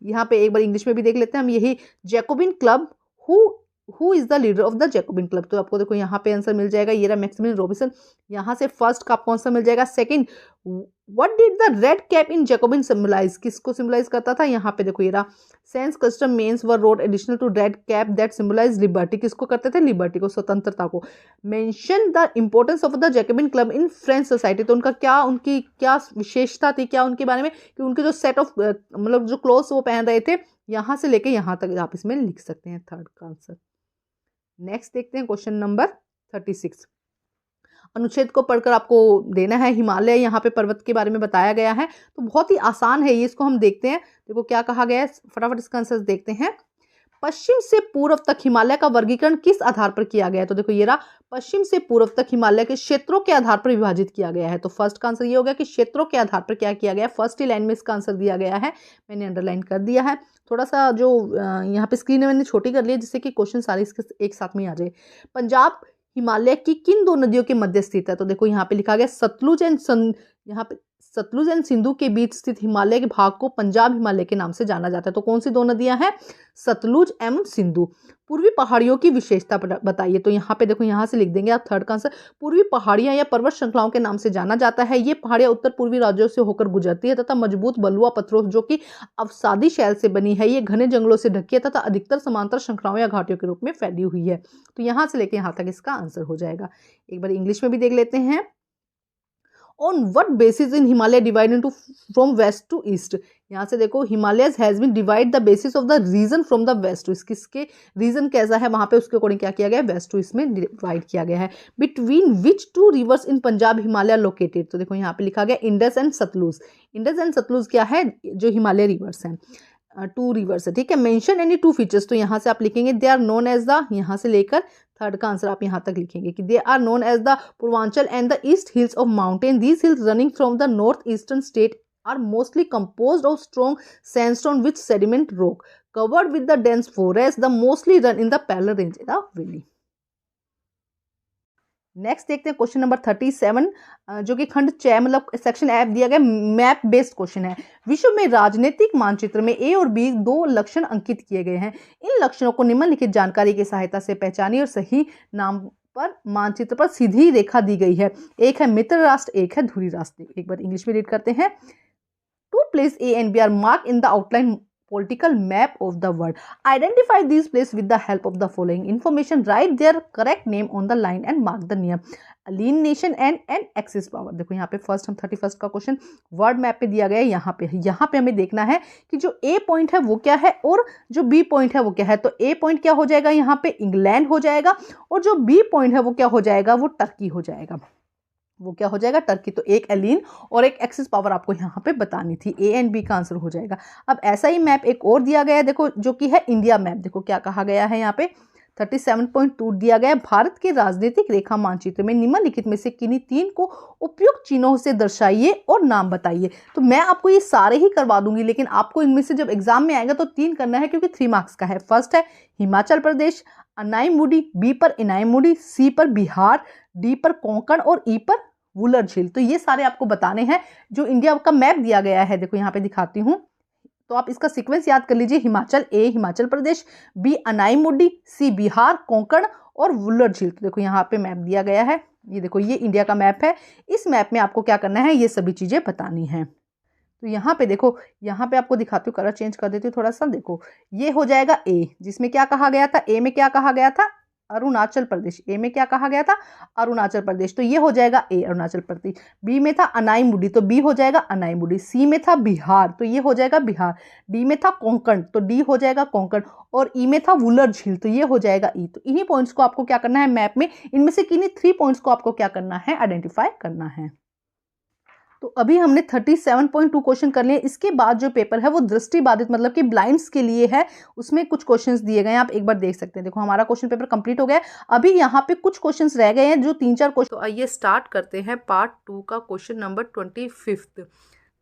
यहाँ पे एक बार इंग्लिश में भी देख लेते हैं हम, यही Jacobin club who is the leader of the Jacobin club. तो आपको देखो यहाँ पे आंसर मिल जाएगा, ये रहा मैक्सिमिलियन रॉबिन्सन। यहाँ से फर्स्ट का आपको आंसर मिल जाएगा। Second, what did the red cap in Jacobin symbolise, किसको सिंबलाइज करता था, यहाँ पे देखो ये रहा sense custom men's were road additional to red cap that symbolise liberty, किसको करते थे, लिबर्टी को, स्वतंत्रता को। Mention the importance of the Jacobin club in French society, तो उनकी क्या विशेषता थी, क्या उनके बारे में, कि उनके जो सेट ऑफ मतलब जो क्लोथ्स वो पहन रहे थे, यहाँ से लेके यहाँ तक आप इसमें लिख सकते हैं थर्ड का आंसर। नेक्स्ट देखते हैं क्वेश्चन नंबर 36। अनुच्छेद को पढ़कर आपको देना है। हिमालय यहाँ पे पर्वत के बारे में बताया गया है, तो बहुत ही आसान है ये, इसको हम देखते हैं। देखो क्या कहा गया है, फटाफट इसका आंसर देखते हैं। पश्चिम से पूर्व तक हिमालय का वर्गीकरण किस आधार पर किया गया है, तो देखो ये रहा पश्चिम से पूर्व तक हिमालय के क्षेत्रों के आधार पर विभाजित किया गया है। तो फर्स्ट का आंसर ये हो गया कि क्षेत्रों के आधार पर क्या किया गया है, फर्स्ट ही लाइन में इसका आंसर दिया गया है, मैंने अंडरलाइन कर दिया है। थोड़ा सा जो यहाँ पे स्क्रीन है मैंने छोटी कर ली है, जिससे कि क्वेश्चन सारे इसके एक साथ में आ जाए। पंजाब हिमालय की किन दो नदियों के मध्य स्थित है, तो देखो यहाँ पे लिखा गया सतलुज एंड सिंधु के बीच स्थित हिमालय के भाग को पंजाब हिमालय के नाम से जाना जाता है। तो कौन सी दो नदियां हैं, सतलुज एवं सिंधु। पूर्वी पहाड़ियों की विशेषता बताइए, तो यहाँ पे देखो यहाँ से लिख देंगे आप थर्ड का आंसर। पूर्वी पहाड़ियां या पर्वत श्रृंखलाओं के नाम से जाना जाता है। ये पहाड़ियां उत्तर पूर्वी राज्यों से होकर गुजरती है तथा मजबूत बलुआ पत्थरों जो कि अवसादी शैल से बनी है। ये घने जंगलों से ढकी है तथा अधिकतर समांतर श्रृंखलाओं या घाटियों के रूप में फैली हुई है। तो यहाँ से लेकर यहाँ तक इसका आंसर हो जाएगा। एक बार इंग्लिश में भी देख लेते हैं। On what basis in Himalaya divide into from west to east? यहाँ से देखो Himalayas has been divide the basis of the region from the west to east, किसके रीजन कैसा है वहां पे उसके अकॉर्डिंग क्या किया गया है, वेस्ट टू ईस्ट में डिवाइड किया गया है। Between which two rivers in Punjab Himalaya located, तो देखो यहाँ पे लिखा गया Indus and Sutlej. Indus and Sutlej क्या है, जो हिमालय रिवर्स है, टू रिवर्स है, ठीक है। मेंशन एनी टू फीचर्स, तो यहाँ से आप लिखेंगे they are known as the, यहाँ से लेकर थर्ड का आंसर आप यहाँ तक लिखेंगे कि they are known as the Purvanchal and the east hills of mountain. These hills running from the north eastern state are mostly composed of strong sandstone with sediment rock covered with the dense forest. The mostly run in the parallel range in the valley. Next देखते हैं क्वेश्चन नंबर 37, जो कि खंड 6 मतलब सेक्शन ऐप दिया गया मैप बेस्ड क्वेश्चन है। विश्व में राजनीतिक मानचित्र में ए और बी दो लक्षण अंकित किए गए हैं। इन लक्षणों को निम्नलिखित जानकारी की सहायता से पहचानिए और सही नाम पर मानचित्र पर सीधी रेखा दी गई है। एक है मित्र राष्ट्र, एक है धुरी राष्ट्र। एक बार इंग्लिश में रीड करते हैं। Two places A and B are marked in the outline political map of the world. Identify these places with the help of the following information. Write their correct name on the line and mark the near. Alien nation and an Axis power. देखो यहाँ पे फर्स्ट हम 31 का क्वेश्चन वर्ल्ड मैप पे दिया गया है। यहाँ पे हमें देखना है कि जो A पॉइंट है वो क्या है और जो B पॉइंट है वो क्या है। तो A पॉइंट क्या हो जाएगा, यहाँ पे इंग्लैंड हो जाएगा, और जो B पॉइंट है वो क्या हो जाएगा, वो टर्की हो जाएगा। वो क्या हो जाएगा, टर्की। तो एक एलिन और एक एक्सिस पावर आपको यहाँ पे बतानी थी। ए एंड बी का आंसर हो जाएगा। अब ऐसा ही मैप एक और दिया गया है, देखो जो कि है इंडिया मैप। देखो क्या कहा गया है यहाँ पे 37.2 दिया गया है। भारत के राजनीतिक रेखा मानचित्र में निम्नलिखित में से किन्हीं तीन को उपयुक्त चिन्हों से दर्शाइए और नाम बताइए। तो मैं आपको ये सारे ही करवा दूंगी, लेकिन आपको इनमें से जब एग्जाम में आएगा तो 3 करना है, क्योंकि 3 मार्क्स का है। फर्स्ट है हिमाचल प्रदेश, अनाईमुडी, बी पर इनाईमुडी, सी पर बिहार, डी पर कोंकण और ई पर वुलर झील। तो ये सारे आपको बताने हैं जो इंडिया का मैप दिया गया है। देखो यहाँ पे दिखाती हूँ, तो आप इसका सीक्वेंस याद कर लीजिए। हिमाचल, ए हिमाचल प्रदेश, बी अनाईमुडी, सी बिहार, कोंकण और वुलर झील। तो देखो यहाँ पे मैप दिया गया है। ये देखो ये इंडिया का मैप है। इस मैप में आपको क्या करना है, ये सभी चीजें बतानी है। तो यहाँ पे देखो, यहाँ पे आपको दिखाती हूँ, कलर चेंज कर देती हूँ थोड़ा सा। देखो ये हो जाएगा ए, जिसमें क्या कहा गया था, ए में क्या कहा गया था, अरुणाचल प्रदेश। ए में क्या कहा गया था, अरुणाचल प्रदेश। तो ये हो जाएगा ए अरुणाचल प्रदेश। बी में था अनाईमुडी, तो बी हो जाएगा अनाईमुडी। सी में था बिहार, तो ये हो जाएगा बिहार। डी में था कोंकण, तो डी हो जाएगा कोंकण। और ई में था वुलर झील, तो ये हो जाएगा ई। तो इन्हीं पॉइंट्स को आपको क्या करना है मैप में, इनमें से किन्हीं 3 पॉइंट्स को आपको क्या करना है, आइडेंटिफाई करना है। तो अभी हमने 37.2 क्वेश्चन कर लिए। इसके बाद जो पेपर है वो दृष्टि बाधित मतलब कि ब्लाइंड्स के लिए है। उसमें कुछ क्वेश्चंस दिए गए हैं, आप एक बार देख सकते हैं। देखो हमारा क्वेश्चन पेपर कंप्लीट हो गया है। अभी यहाँ पे कुछ क्वेश्चंस रह गए हैं जो 3-4 क्वेश्चन। तो आइए स्टार्ट करते हैं पार्ट 2 का क्वेश्चन नंबर 25।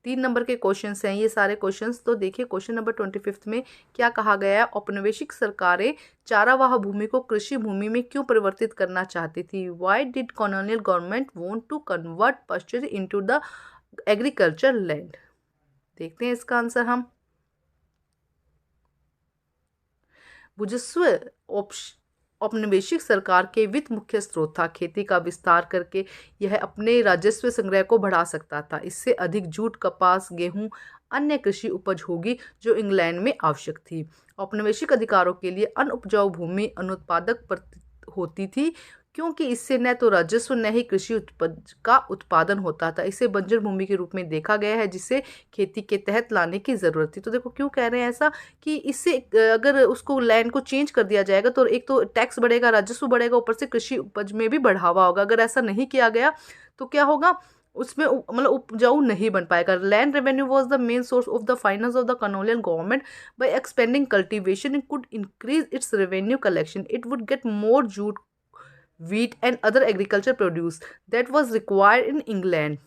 3 नंबर के क्वेश्चंस हैं ये सारे क्वेश्चंस। तो देखिए क्वेश्चन नंबर 25 में क्या कहा गया है। औपनिवेशिक सरकारें चारावाह भूमि को कृषि भूमि में क्यों परिवर्तित करना चाहती थी। Why did colonial government want to convert pasture into the agriculture land. देखते हैं इसका आंसर हम। भूजस्व औपनिवेशिक सरकार के वित्त मुख्य स्रोत था। खेती का विस्तार करके यह अपने राजस्व संग्रह को बढ़ा सकता था। इससे अधिक जूट, कपास, गेहूं, अन्य कृषि उपज होगी जो इंग्लैंड में आवश्यक थी। औपनिवेशिक अधिकारों के लिए अनुपजाऊ भूमि अनुत्पादक होती थी क्योंकि इससे न तो राजस्व न ही कृषि उपज का उत्पादन होता था। इसे बंजर भूमि के रूप में देखा गया है जिसे खेती के तहत लाने की जरूरत थी। तो देखो क्यों कह रहे हैं ऐसा कि इससे अगर उसको लैंड को चेंज कर दिया जाएगा तो एक तो टैक्स बढ़ेगा, राजस्व बढ़ेगा, ऊपर से कृषि उपज में भी बढ़ावा होगा। अगर ऐसा नहीं किया गया तो क्या होगा, उसमें मतलब उपजाऊ नहीं बन पाएगा। Land revenue was the main source of the finance of the colonial government. By expanding cultivation it could increase its revenue collection. It would get more jute, wheat and other agriculture produce that was required in England.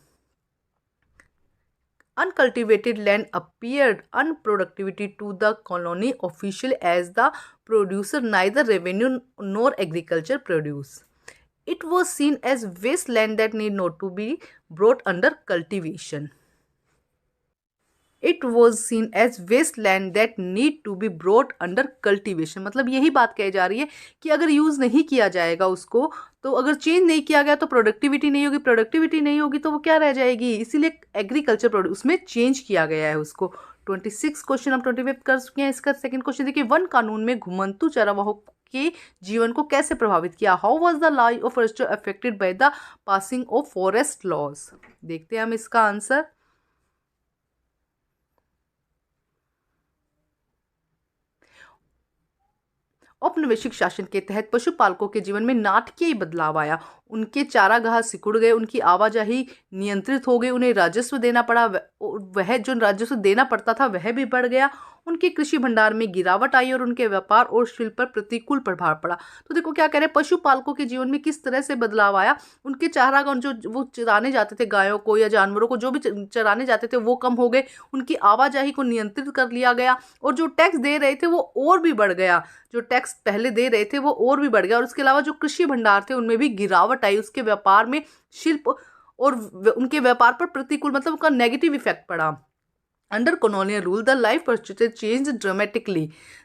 Uncultivated land appeared unproductivity to the colony official as the producer neither revenue nor agriculture produce. It was seen as wasteland that need not to be brought under cultivation. It was seen as waste land that need to be brought under cultivation. मतलब यही बात कही जा रही है कि अगर यूज़ नहीं किया जाएगा उसको, तो अगर चेंज नहीं किया गया तो प्रोडक्टिविटी नहीं होगी, प्रोडक्टिविटी नहीं होगी तो वो क्या रह जाएगी। इसीलिए एग्रीकल्चर प्रोड्यूस उसमें चेंज किया गया है उसको। 26 क्वेश्चन हम 25 कर चुके हैं। इसका सेकंड क्वेश्चन देखिए, वन कानून में घुमंतु चरावाहों के जीवन को कैसे प्रभावित किया। How was the life of forester affected by the passing of forest laws. देखते हैं हम इसका आंसर। औपनिवेशिक शासन के तहत पशुपालकों के जीवन में नाटकीय बदलाव आया। उनके चारागाह सिकुड़ गए, उनकी आवाजाही नियंत्रित हो गई, उन्हें राजस्व देना पड़ा। वह जो राजस्व देना पड़ता था वह भी बढ़ गया। उनके कृषि भंडार में गिरावट आई और उनके व्यापार और शिल्प पर प्रतिकूल प्रभाव पड़ा। तो देखो क्या कह रहे हैं, पशुपालकों के जीवन में किस तरह से बदलाव आया। उनके चारागाह जो वो चराने जाते थे, गायों को या जानवरों को जो भी चराने जाते थे वो कम हो गए। उनकी आवाजाही को नियंत्रित कर लिया गया और जो टैक्स दे रहे थे वो और भी बढ़ गया। जो टैक्स पहले दे रहे थे वो और भी बढ़ गया। और उसके अलावा जो कृषि भंडार थे उनमें भी गिरावट आई। उसके व्यापार में शिल्प और उनके व्यापार पर प्रतिकूल मतलब उनका नेगेटिव इफेक्ट पड़ा। Under colonial rule, the life purchase changed dramatically.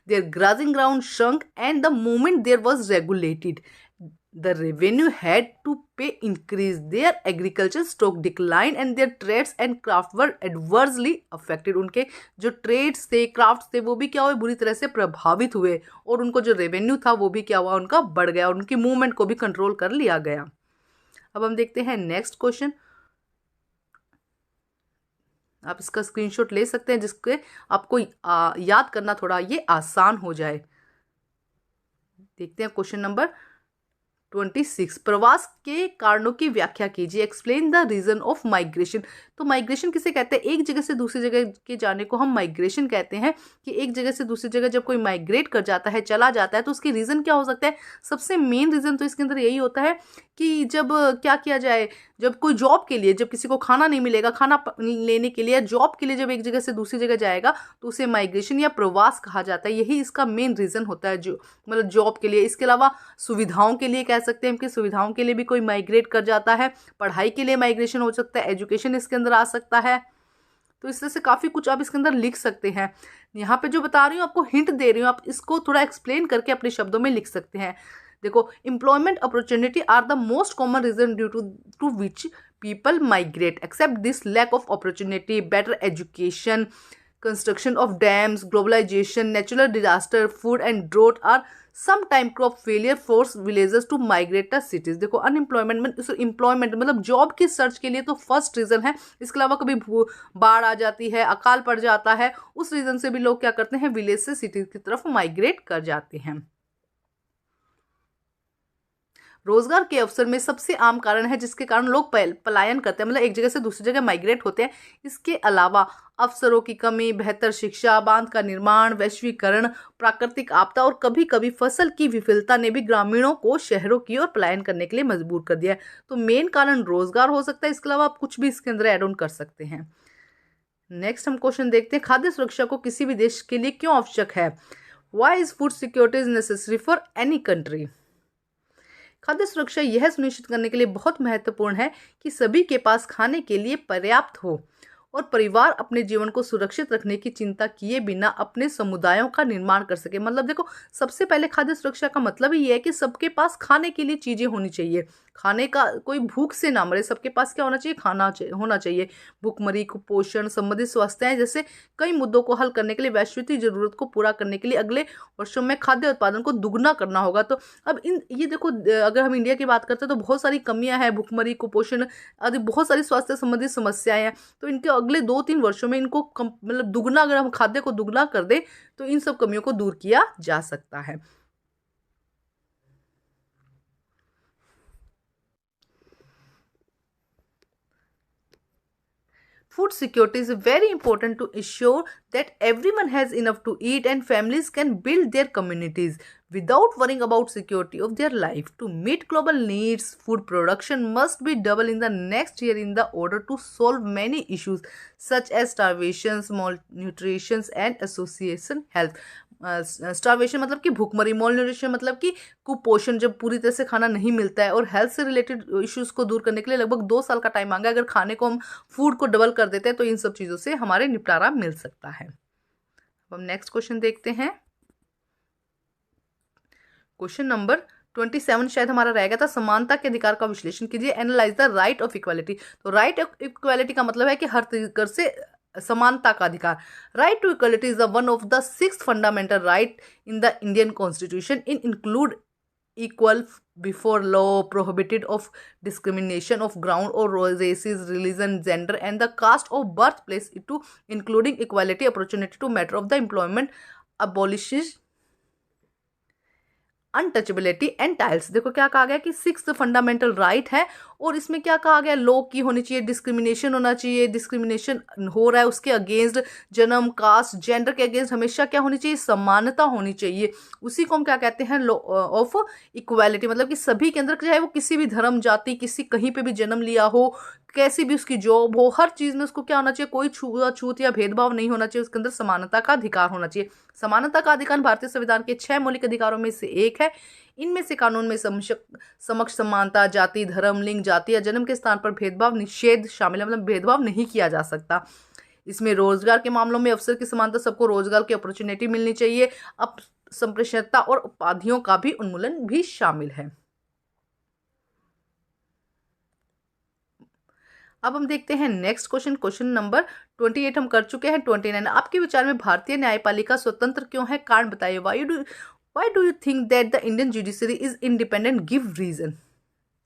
Their grazing ground shrunk, and the moment there was regulated, the revenue had to pay increase. Their agriculture stock declined, and their trades and crafts were adversely affected. उनके जो ट्रेड्स थे, क्राफ्ट्स थे, वो भी क्या हुए, बुरी तरह से प्रभावित हुए। और उनको जो रेवेन्यू था वो भी क्या हुआ, उनका बढ़ गया और उनकी मूवमेंट को भी कंट्रोल कर लिया गया। अब हम देखते हैं नेक्स्ट क्वेश्चन। आप इसका स्क्रीनशॉट ले सकते हैं जिसके आपको याद करना थोड़ा ये आसान हो जाए। देखते हैं क्वेश्चन नंबर 26। प्रवास के कारणों की व्याख्या कीजिए। Explain the reason of migration. तो माइग्रेशन किसे कहते हैं, एक जगह से दूसरी जगह के जाने को हम माइग्रेशन कहते हैं। कि एक जगह से दूसरी जगह जब कोई माइग्रेट कर जाता है, चला जाता है, तो उसके रीज़न क्या हो सकता है। सबसे मेन रीज़न तो इसके अंदर यही होता है कि जब क्या किया जाए, जब कोई जॉब के लिए, जब किसी को खाना नहीं मिलेगा, खाना लेने के लिए, जॉब के लिए जब एक जगह से दूसरी जगह जाएगा तो उसे माइग्रेशन या प्रवास कहा जाता है। यही इसका मेन रीज़न होता है, जो मतलब जॉब के लिए। इसके अलावा सुविधाओं के लिए कह सकते हैं कि सुविधाओं के लिए भी कोई माइग्रेट कर जाता है। पढ़ाई के लिए माइग्रेशन हो सकता है, एजुकेशन इसके अंदर आ सकता है। तो इस तरह से काफ़ी कुछ आप इसके अंदर लिख सकते हैं। यहाँ पे जो बता रही हूँ आपको हिंट दे रही हूँ, आप इसको थोड़ा एक्सप्लेन करके अपने शब्दों में लिख सकते हैं। देखो, employment opportunity are the most common reason due to which people migrate. Except this lack of opportunity, better education, construction of dams, globalisation, natural disaster, food and drought are some time crop failure force villagers to migrate the cities. देखो, अनएम्प्लॉयमेंट एम्प्लॉयमेंट मतलब जॉब की सर्च के लिए तो फर्स्ट रीजन है। इसके अलावा कभी बाढ़ आ जाती है, अकाल पड़ जाता है, उस रीजन से भी लोग क्या करते हैं, विलेज से सिटीज की तरफ माइग्रेट कर जाते हैं। रोजगार के अवसर में सबसे आम कारण है जिसके कारण लोग पलायन करते हैं, मतलब एक जगह से दूसरी जगह माइग्रेट होते हैं। इसके अलावा अवसरों की कमी, बेहतर शिक्षा, बांध का निर्माण, वैश्वीकरण, प्राकृतिक आपदा और कभी कभी फसल की विफलता ने भी ग्रामीणों को शहरों की ओर पलायन करने के लिए मजबूर कर दिया है। तो मेन कारण रोजगार हो सकता है, इसके अलावा आप कुछ भी इसके अंदर ऐड ऑन कर सकते हैं। नेक्स्ट हम क्वेश्चन देखते हैं, खाद्य सुरक्षा को किसी भी देश के लिए क्यों आवश्यक है? Why is food security is necessary for any country? खाद्य सुरक्षा यह सुनिश्चित करने के लिए बहुत महत्वपूर्ण है कि सभी के पास खाने के लिए पर्याप्त हो और परिवार अपने जीवन को सुरक्षित रखने की चिंता किए बिना अपने समुदायों का निर्माण कर सके। मतलब देखो, सबसे पहले खाद्य सुरक्षा का मतलब ही ये है कि सबके पास खाने के लिए चीजें होनी चाहिए, खाने का कोई भूख से ना मरे, सबके पास क्या होना चाहिए? खाना होना चाहिए। भूखमरी, कुपोषण संबंधित समस्याएं जैसे कई मुद्दों को हल करने के लिए वैश्विक जरूरत को पूरा करने के लिए अगले वर्षों में खाद्य उत्पादन को दुगना करना होगा। तो अब ये देखो, अगर हम इंडिया की बात करते हैं तो बहुत सारी कमियां हैं, भूखमरी, कुपोषण आदि बहुत सारी स्वास्थ्य संबंधित समस्याएं हैं। तो इनके अगले 2-3 वर्षों में इनको मतलब दुगना, अगर हम खाद्य को दुगना कर दे तो इन सब कमियों को दूर किया जा सकता है। Food security is very important to ensure that everyone has enough to eat and families can build their communities without worrying about security of their life. To meet global needs, food production must be doubled in the next year in the order to solve many issues such as starvation, malnutrition and association health. Starvation मतलब कि भूखमरी, मॉल न्यूट्रिशन मतलब कि कुपोषण, जब पूरी तरह से खाना नहीं मिलता है, और हेल्थ से रिलेटेड इश्यूज को दूर करने के लिए लगभग 2 साल का टाइम मांगा। अगर खाने को हम फूड को डबल कर देते हैं तो इन सब चीज़ों से हमारे निपटारा मिल सकता है। अब हम नेक्स्ट क्वेश्चन देखते हैं। क्वेश्चन नंबर 27 शायद हमारा रह गया था, समानता के अधिकार का विश्लेषण कीजिए, analyse the right of equality. तो राइट ऑफ इक्वालिटी का मतलब है कि हर तरीके से समानता का अधिकार। Right to equality is the one of the 6 fundamental right in the Indian constitution in include equal before law, prohibited of discrimination of ground or races, religion, gender and the caste of birthplace to including equality opportunity to matter of the employment, abolishes untouchability and tiles. देखो क्या कहा गया कि 6th फंडामेंटल राइट है, और इसमें क्या कहा गया? लॉ की होनी चाहिए, डिस्क्रिमिनेशन होना चाहिए, डिस्क्रिमिनेशन हो रहा है उसके अगेंस्ट, जन्म, कास्ट, जेंडर के अगेंस्ट हमेशा क्या होनी चाहिए? समानता होनी चाहिए। उसी को हम क्या कहते हैं? Law of equality. मतलब कि सभी के अंदर, चाहे वो किसी भी धर्म, जाति, किसी कहीं पे भी जन्म लिया हो, कैसी भी उसकी जॉब हो, हर चीज में उसको क्या होना चाहिए? कोई छूत या भेदभाव नहीं होना चाहिए, उसके अंदर समानता का अधिकार होना चाहिए। समानता का अधिकार भारतीय संविधान के 6 मौलिक अधिकारों में से एक है। इनमें से कानून में समक्ष समानता, जाति, धर्म, लिंग, जाति या जन्म के स्थान पर भेदभाव निषेध शामिल है, मतलब भेदभाव नहीं किया जा सकता। इसमें रोजगार के मामलों में अवसर की समानता, सबको रोजगार की अपॉर्चुनिटी मिलनी चाहिए। अब संप्रेषणता और उपाधियों का भी उन्मूलन भी शामिल है। अब हम देखते हैं नेक्स्ट क्वेश्चन। क्वेश्चन नंबर 28 हम कर चुके हैं। 29, आपके विचार में भारतीय न्यायपालिका स्वतंत्र क्यों है? कारण बताइए। Why do you think that the Indian judiciary is independent? Give reason.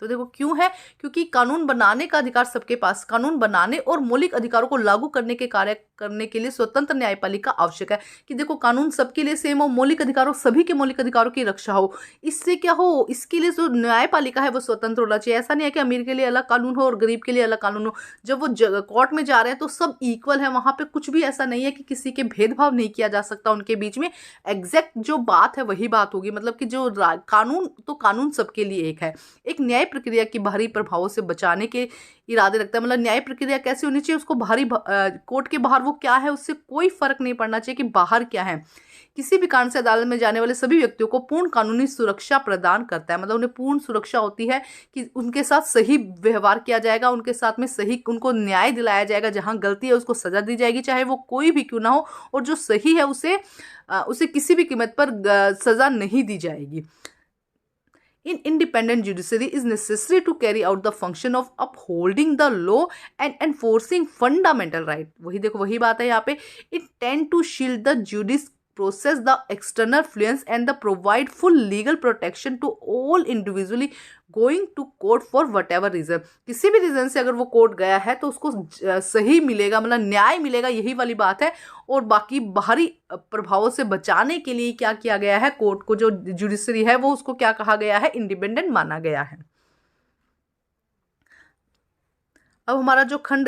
तो देखो क्यों है? क्योंकि कानून बनाने का अधिकार सबके पास, कानून बनाने और मौलिक अधिकारों को लागू करने के कार्य करने के लिए स्वतंत्र न्यायपालिका आवश्यक है। कि देखो कानून सबके लिए सेम हो, मौलिक अधिकारों, सभी के मौलिक अधिकारों की रक्षा हो। इससे क्या हो? इसके लिए जो न्यायपालिका है वो स्वतंत्र होना चाहिए। ऐसा नहीं है कि अमीर के लिए अलग कानून हो और गरीब के लिए अलग कानून हो। जब वो कोर्ट में जा रहे हैं तो सब इक्वल है, वहां पे कुछ भी ऐसा नहीं है कि किसी के भेदभाव नहीं किया जा सकता उनके बीच में। एग्जैक्ट जो बात है वही बात होगी। मतलब कि जो कानून, तो कानून सबके लिए एक है। एक न्याय प्रक्रिया की बाहरी प्रभावों से बचाने के इरादे रखता है। मतलब न्याय प्रक्रिया कैसी होनी चाहिए? उसको बाहरी कोर्ट के बाहर वो क्या है उससे कोई फर्क नहीं पड़ना चाहिए कि बाहर क्या है। किसी भी कारण से अदालत में जाने वाले सभी व्यक्तियों को पूर्ण कानूनी सुरक्षा प्रदान करता है। मतलब उन्हें पूर्ण सुरक्षा होती है कि उनके साथ सही व्यवहार किया जाएगा, उनके साथ में सही, उनको न्याय दिलाया जाएगा। जहां गलती है उसको सजा दी जाएगी, चाहे वो कोई भी क्यों ना हो, और जो सही है उसे किसी भी कीमत पर सजा नहीं दी जाएगी। In independent judiciary is necessary to carry out the function of upholding the law and enforcing fundamental right. वही देखो, वही बात है यहाँ पे। It tend to shield the process the external influence and the provide full legal protection to all individually going to court for whatever reason। किसी भी रीजन से अगर वो कोर्ट गया है तो उसको सही मिलेगा, मतलब न्याय मिलेगा, यही वाली बात है। और बाकी बाहरी प्रभावों से बचाने के लिए क्या किया गया है, कोर्ट को जो जुडिशरी है वो उसको क्या कहा गया है, इंडिपेंडेंट माना गया है। अब हमारा जो खंड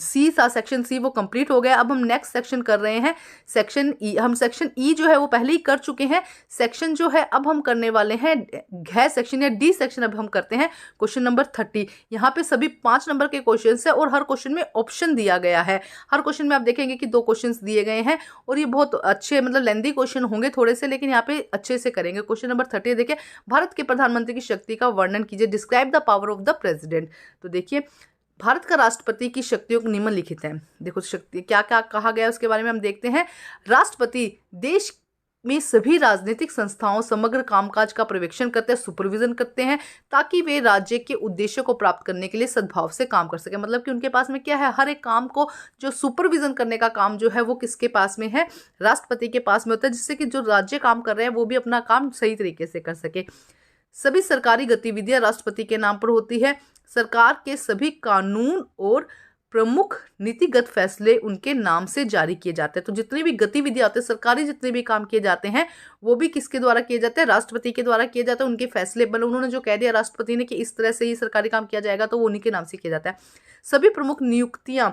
सी था, सेक्शन सी, वो कंप्लीट हो गया। अब हम नेक्स्ट सेक्शन कर रहे हैं, सेक्शन ई। हम सेक्शन ई जो है वो पहले ही कर चुके हैं। सेक्शन जो है अब हम करने वाले हैं घ सेक्शन या डी सेक्शन। अब हम करते हैं क्वेश्चन नंबर 30। यहाँ पे सभी 5 नंबर के क्वेश्चन है और हर क्वेश्चन में ऑप्शन दिया गया है। हर क्वेश्चन में आप देखेंगे कि 2 क्वेश्चन दिए गए हैं और ये बहुत अच्छे, मतलब लेंदी क्वेश्चन होंगे थोड़े से, लेकिन यहाँ पे अच्छे से करेंगे। क्वेश्चन नंबर 30 देखिए, भारत के प्रधानमंत्री की शक्ति का वर्णन कीजिए, describe the power of the president. तो देखिए, भारत का राष्ट्रपति की शक्तियों को निम्नलिखित है। देखो शक्ति क्या क्या कहा गया है उसके बारे में हम देखते हैं। राष्ट्रपति देश में सभी राजनीतिक संस्थाओं समग्र कामकाज का पर्यवेक्षण करते हैं, सुपरविजन करते हैं, ताकि वे राज्य के उद्देश्यों को प्राप्त करने के लिए सद्भाव से काम कर सके। मतलब कि उनके पास में क्या है, हर एक काम को जो सुपरविजन करने का काम जो है वो किसके पास में है, राष्ट्रपति के पास में होता है, जिससे कि जो राज्य काम कर रहे हैं वो भी अपना काम सही तरीके से कर सके। सभी सरकारी गतिविधियां राष्ट्रपति के नाम पर होती है। सरकार के सभी कानून और प्रमुख नीतिगत फैसले उनके नाम से जारी किए जाते हैं। तो जितनी भी गतिविधियां होती है, सरकारी जितने भी काम किए जाते हैं वो भी किसके द्वारा किए जाते हैं, राष्ट्रपति के द्वारा किए जाते हैं। उनके फैसले बल उन्होंने जो कह दिया राष्ट्रपति ने कि इस तरह से ही सरकारी काम किया जाएगा, तो वो उन्हीं के नाम से किया जाता है। सभी प्रमुख नियुक्तियां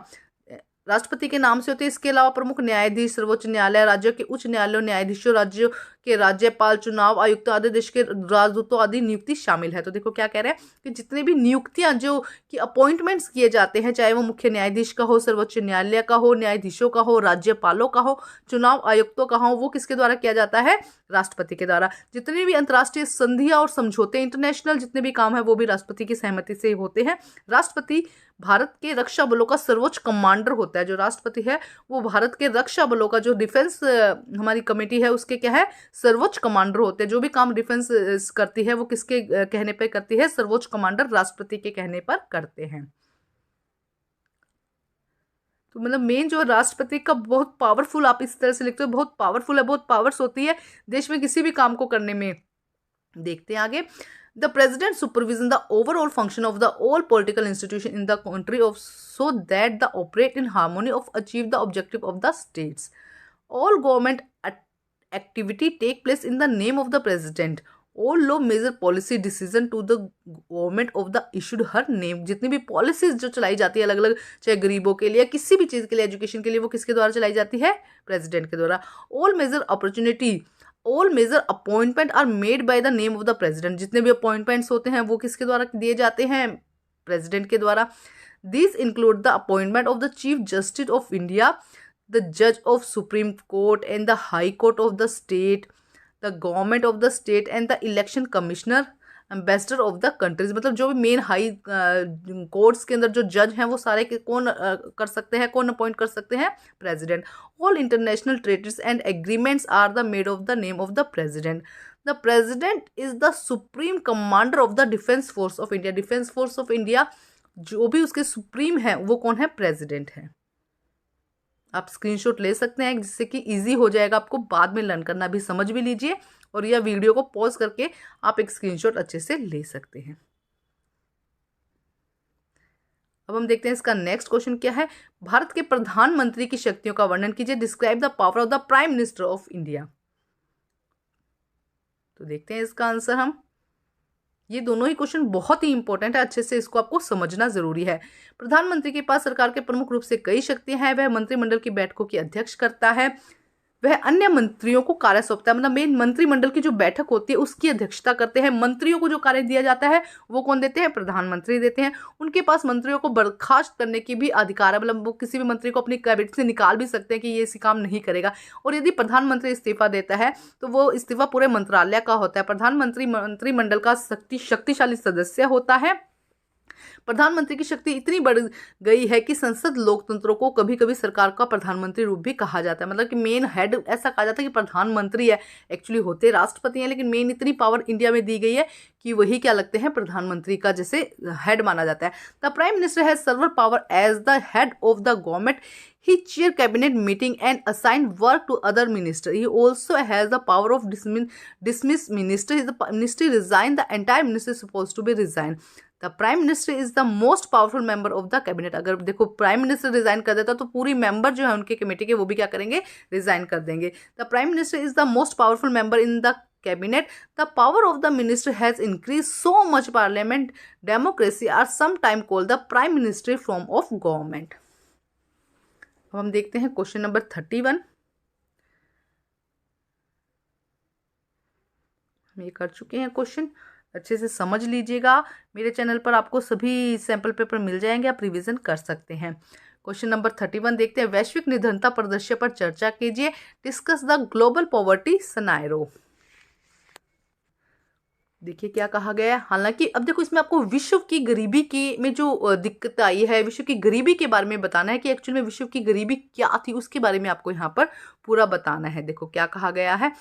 राष्ट्रपति के नाम से होती है। इसके अलावा प्रमुख न्यायाधीश, सर्वोच्च न्यायालय, राज्यों के उच्च न्यायालयों, न्यायाधीशों, राज्यों के राज्यपाल, चुनाव आयुक्त आदि, देश के राजदूतों आदि नियुक्ति शामिल है। तो देखो क्या कह रहे हैं कि जितने भी नियुक्तियां जो कि अपॉइंटमेंट्स किए जाते हैं, चाहे वो मुख्य न्यायाधीश का हो, सर्वोच्च न्यायालय का हो, न्यायाधीशों का हो, राज्यपालों का हो, चुनाव आयुक्तों का हो, वो किसके द्वारा किया जाता है, राष्ट्रपति के द्वारा। जितने भी अंतर्राष्ट्रीय संधियां और समझौते, इंटरनेशनल जितने भी काम है वो भी राष्ट्रपति की सहमति से होते हैं। राष्ट्रपति भारत के रक्षा बलों का सर्वोच्च कमांडर होता है। जो राष्ट्रपति है वो भारत के रक्षा बलों का, जो डिफेंस हमारी कमेटी है उसके क्या है, सर्वोच्च कमांडर होते हैं। जो भी काम डिफेंस करती है वो किसके कहने पर करती है, सर्वोच्च कमांडर राष्ट्रपति के कहने पर करते हैं। तो मतलब मेन जो राष्ट्रपति का बहुत पावरफुल, आप इस तरह से लिखते हो, बहुत पावरफुल है, बहुत पावर्स होती है देश में किसी भी काम को करने में। देखते हैं आगे। The president supervision the overall function of the all political institution in the country of so that the operate in harmony of achieve the objective of the states. All government activity take place in the name of the president. All law measure policy decision to the government of the issued her name. जितनी भी पॉलिसीज जो चलाई जाती है अलग अलग, चाहे गरीबों के लिए, किसी भी चीज़ के लिए, एजुकेशन के लिए, वो किसके द्वारा चलाई जाती है, प्रेसिडेंट के द्वारा। All major opportunity, all major appointment are made by the name of the president. जितने भी अपॉइंटमेंट्स होते हैं वो किसके द्वारा दिए जाते हैं, प्रेसिडेंट के द्वारा। This include the appointment of the chief justice of India, the जज of supreme court and the high court of the state, the government of the state and the election commissioner, ambassador of the countries. मतलब जो भी मेन हाई कोर्ट्स के अंदर जो जज हैं वो सारे कौन कर सकते हैं, कौन अपॉइंट कर सकते हैं, president. All international treaties and agreements are the made of the name of the president. The president is the supreme commander of the defence force of India. Defence force of India जो भी उसके सुप्रीम है वो कौन है, प्रेसिडेंट है। आप स्क्रीनशॉट ले सकते हैं जिससे कि इजी हो जाएगा आपको बाद में लर्न करना, भी समझ भी लीजिए और यह वीडियो को पॉज करके आप एक स्क्रीनशॉट अच्छे से ले सकते हैं। अब हम देखते हैं इसका नेक्स्ट क्वेश्चन क्या है। भारत के प्रधानमंत्री की शक्तियों का वर्णन कीजिए, describe the power of the prime minister of India. तो देखते हैं इसका आंसर हम। ये दोनों ही क्वेश्चन बहुत ही इंपॉर्टेंट है, अच्छे से इसको आपको समझना जरूरी है। प्रधानमंत्री के पास सरकार के प्रमुख रूप से कई शक्तियां हैं। वह मंत्रिमंडल की बैठकों की अध्यक्ष करता है। वह अन्य मंत्रियों को कार्य सौंपता है। मतलब मेन मंत्रिमंडल की जो बैठक होती है उसकी अध्यक्षता करते हैं। मंत्रियों को जो कार्य दिया जाता है वो कौन देते हैं, प्रधानमंत्री देते हैं। उनके पास मंत्रियों को बर्खास्त करने की भी अधिकार है। मतलब वो किसी भी मंत्री को अपनी कैबिनेट से निकाल भी सकते हैं कि ये इसी काम नहीं करेगा। और यदि प्रधानमंत्री इस्तीफा देता है तो वो इस्तीफा पूरे मंत्रालय का होता है। प्रधानमंत्री मंत्रिमंडल का शक्तिशाली सदस्य होता है। प्रधानमंत्री की शक्ति इतनी बढ़ गई है कि संसद लोकतंत्रों को कभी कभी सरकार का प्रधानमंत्री रूप भी कहा जाता है। मतलब कि मेन हेड ऐसा कहा जाता है कि प्रधानमंत्री है, एक्चुअली होते राष्ट्रपति हैं, लेकिन मेन इतनी पावर इंडिया में दी गई है कि वही क्या लगते हैं, प्रधानमंत्री का जैसे हेड माना जाता है। The prime minister has server power as the head of the government. He chair cabinet meeting and assign work to other minister. He also has the power of dismiss minister. If the ministry resign, the entire ministry is supposed to be resign. The prime minister is the most powerful member of the cabinet. अगर देखो प्राइम मिनिस्टर रिजाइन कर देता तो पूरी मेंबर जो है उनके कमेटी के वो भी क्या करेंगे, रिजाइन कर देंगे. The prime minister is the most powerful member in the cabinet. The power of the minister has increased so much. Parliament democracy are sometimes called the prime ministry form of government. अब हम देखते हैं क्वेश्चन नंबर 31. हम ये कर चुके हैं क्वेश्चन, अच्छे से समझ लीजिएगा. मेरे चैनल पर आपको सभी सैंपल पेपर मिल जाएंगे, आप रिवीजन कर सकते हैं. क्वेश्चन नंबर 31 देखते हैं. वैश्विक निर्धनता परिदृश्य पर चर्चा कीजिए. Discuss the global poverty scenario. देखिए क्या कहा गया है. हालांकि अब देखो इसमें आपको विश्व की गरीबी की में जो दिक्कत आई है, विश्व की गरीबी के बारे में बताना है कि एक्चुअली में विश्व की गरीबी क्या थी, उसके बारे में आपको यहाँ पर पूरा बताना है. देखो क्या कहा गया है.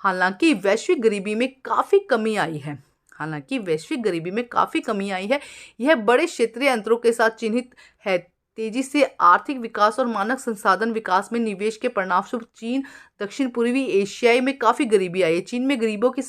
हालांकि वैश्विक गरीबी में काफ़ी कमी आई है. हालांकि वैश्विक गरीबी में काफ़ी कमी आई है. यह बड़े क्षेत्रीय अंतरों के साथ चिन्हित है. तेजी से आर्थिक विकास और मानव संसाधन विकास में निवेश के परिणामस्वरूप चीन, दक्षिण पूर्वी एशियाई में काफ़ी गरीबी आई है. चीन में गरीबों की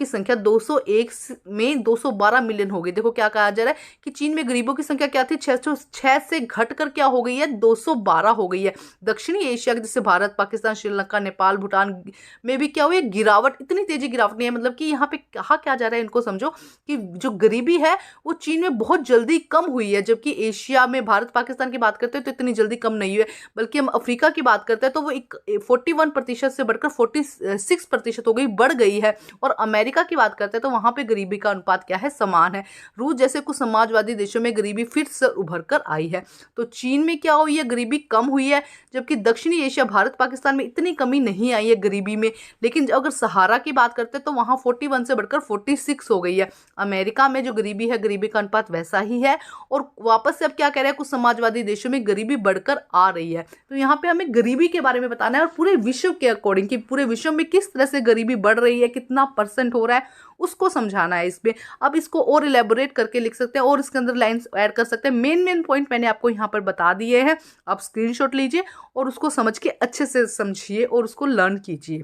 संख्या 201 में 212 मिलियन हो गई. देखो क्या कहा जा रहा है कि चीन में गरीबों की संख्या क्या थी, 606 से घटकर क्या हो गई है, 212 हो गई है. दक्षिणी एशिया के जैसे भारत, पाकिस्तान, श्रीलंका, नेपाल, भूटान में भी क्या हुई है, गिरावट. इतनी तेजी गिरावट नहीं है. मतलब कि यहाँ पे कहा क्या जा रहा है, इनको समझो कि जो गरीबी है वो चीन में बहुत जल्दी कम हुई है, जबकि एशिया में भारत पाकिस्तान की बात करते हैं तो इतनी जल्दी कम नहीं हुई है. बल्कि हम अफ्रीका की बात करते हैं तो वो 41% से बढ़कर 46% हो गई, बढ़ गई है. और अमेरिका की बात करते हैं तो वहां पे गरीबी का अनुपात क्या है, समान है. रूस जैसे कुछ समाजवादी देशों में गरीबी फिर से उभर कर आई है. तो चीन में क्या हुई है, गरीबी कम हुई है, जबकि दक्षिणी एशिया, भारत, पाकिस्तान में इतनी कमी नहीं आई है गरीबी में. लेकिन अगर सहारा की बात करते हैं तो वहां 41 से बढ़कर 46 हो गई है. अमेरिका में जो गरीबी है, गरीबी का अनुपात वैसा ही है. और वापस से अब क्या कह रहे हैं, कुछ समाजवादी देशों में गरीबी बढ़कर आ रही है. तो यहाँ पे हमें गरीबी के बारे में बताना है और पूरे विश्व के अकॉर्डिंग कि पूरे विश्व में किस तरह से गरीबी बढ़ रही है, कितना % हो रहा है, उसको समझाना है इसमें. अब इसको और इलेबोरेट करके लिख सकते हैं और इसके अंदर लाइंस ऐड कर सकते हैं. मेन पॉइंट मैंने आपको यहाँ पर बता दिए हैं. आप स्क्रीनशॉट लीजिए और उसको समझ के अच्छे से समझिए और उसको लर्न कीजिए.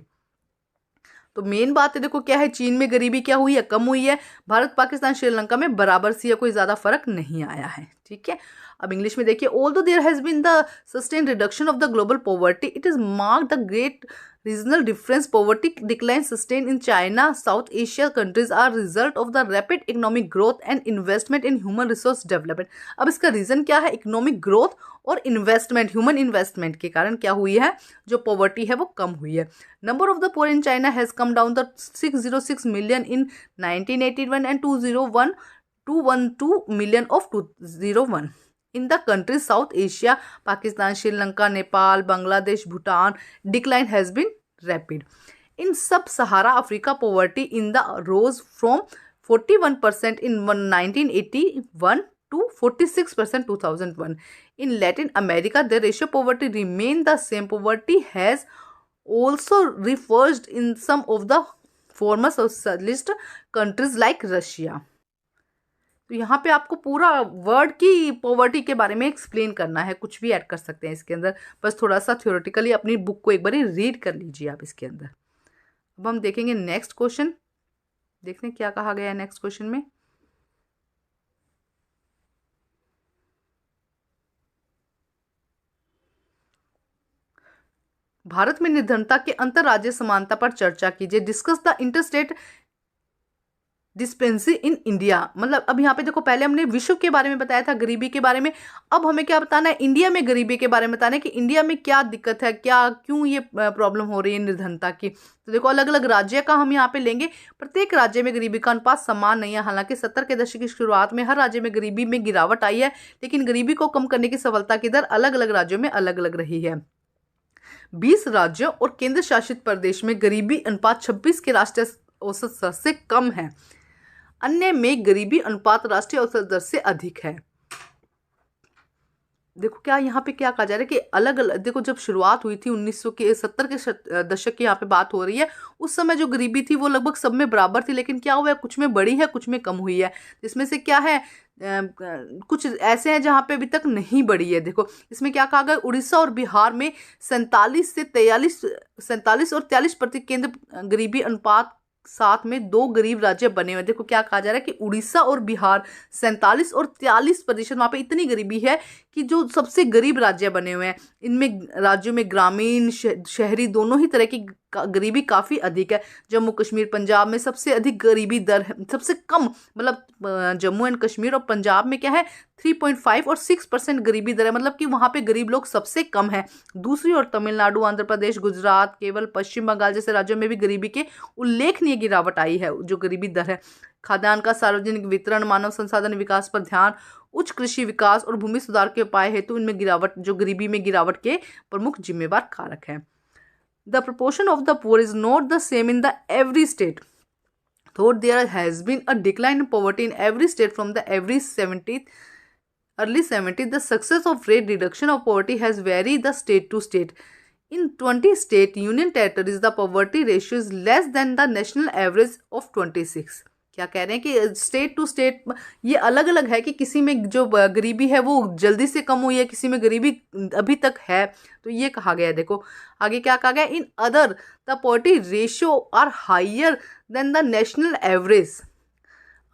तो मेन बात है, देखो क्या है, चीन में गरीबी क्या हुई है, कम हुई है. भारत, पाकिस्तान, श्रीलंका में बराबर सी है, कोई ज्यादा फर्क नहीं आया है. ठीक है. अब इंग्लिश में देखिए. Although there has been the sustained reduction of the global poverty, it is marked the great regional difference. Poverty decline sustained in China, South Asia countries are result of the rapid economic growth and investment in human resource development. अब इसका रीजन क्या है, इकोनॉमिक ग्रोथ और इन्वेस्टमेंट, ह्यूमन इन्वेस्टमेंट के कारण क्या हुई है, जो पॉवर्टी है वो कम हुई है. Number of the poor in China has come down the 606 million in 1981 and 212 million of 2001. In the countries South Asia, Pakistan, Sri Lanka, Nepal, Bangladesh, Bhutan, decline has been rapid. In Sub-Sahara Africa, poverty in the rose from 41% in 1981 to 46% 2001. In Latin America, the ratio poverty remained the same. Poverty has also reversed in some of the former socialist countries like Russia. तो यहाँ पे आपको पूरा वर्ड की पॉवर्टी के बारे में एक्सप्लेन करना है. कुछ भी ऐड कर सकते हैं इसके अंदर, बस थोड़ा सा थ्योरेटिकली अपनी बुक को एक बार रीड कर लीजिए आप इसके अंदर. अब हम देखेंगे नेक्स्ट क्वेश्चन. देखते हैं क्या कहा गया है नेक्स्ट क्वेश्चन में. भारत में निर्धनता के अंतरराज्यीय समानता पर चर्चा कीजिए. Discuss the interstate disparity in India. मतलब अब यहाँ पे देखो, पहले हमने विश्व के बारे में बताया था, गरीबी के बारे में. अब हमें क्या बताना है, इंडिया में गरीबी के बारे में बताना है कि इंडिया में क्या दिक्कत है, क्या क्यों ये प्रॉब्लम हो रही है निर्धनता की. तो देखो अलग अलग राज्य का हम यहाँ पे लेंगे. प्रत्येक राज्य में गरीबी का अनुपात समान नहीं है. हालांकि 70 के दशक की शुरुआत में हर राज्य में गरीबी में गिरावट आई है, लेकिन गरीबी को कम करने की सफलता की दर अलग अलग राज्यों में अलग अलग रही है. 20 राज्यों और केंद्र शासित प्रदेश में गरीबी अनुपात 26 के राष्ट्रीय औसत स्तर से कम है. अन्य में गरीबी अनुपात राष्ट्रीय औसत दर से अधिक है. देखो क्या यहाँ पे क्या कहा जा रहा है कि अलग अलग, देखो जब शुरुआत हुई थी 1900 के 70 के दशक की यहाँ पे बात हो रही है, उस समय जो गरीबी थी वो लगभग सब में बराबर थी, लेकिन क्या हुआ है, कुछ में बढ़ी है, कुछ में कम हुई है। जिसमें से क्या है, कुछ ऐसे हैं जहाँ पे अभी तक नहीं बढ़ी है। देखो इसमें क्या कहा गया, उड़ीसा और बिहार में 47 और 43% केंद्र गरीबी अनुपात साथ में 2 गरीब राज्य बने हुए। देखो क्या कहा जा रहा है कि उड़ीसा और बिहार 47 और 43% वहां पे इतनी गरीबी है कि जो सबसे गरीब राज्य बने हुए हैं। इनमें राज्यों में ग्रामीण शहरी दोनों ही तरह की गरीबी काफी अधिक है। जम्मू कश्मीर पंजाब में सबसे अधिक गरीबी दर है, सबसे कम, मतलब जम्मू एंड कश्मीर और पंजाब में क्या है 3.5 और 6% गरीबी दर है, मतलब कि वहां पे गरीब लोग सबसे कम है। दूसरी ओर तमिलनाडु, आंध्र प्रदेश, गुजरात, केवल पश्चिम बंगाल जैसे राज्यों में भी गरीबी के उल्लेखनीय गिरावट आई है, जो गरीबी दर है। खाद्यान्न का सार्वजनिक वितरण, मानव संसाधन विकास पर ध्यान, उच्च कृषि विकास और भूमि सुधार के उपाय हेतु इनमें गिरावट, जो गरीबी में गिरावट के प्रमुख जिम्मेवार कारक हैं। The proportion of the poor is not the same in the every state. Though there has been a decline in poverty in every state from the early 70s, the success of rate reduction of poverty has varied the state to state. In 20 state union territories, the poverty ratio is less than the national average of 26. क्या कह रहे हैं कि स्टेट टू स्टेट ये अलग अलग है, कि किसी में जो गरीबी है वो जल्दी से कम हुई है, किसी में गरीबी अभी तक है, तो ये कहा गया है। देखो आगे क्या कहा गया, in other the poverty ratio are higher than the national average.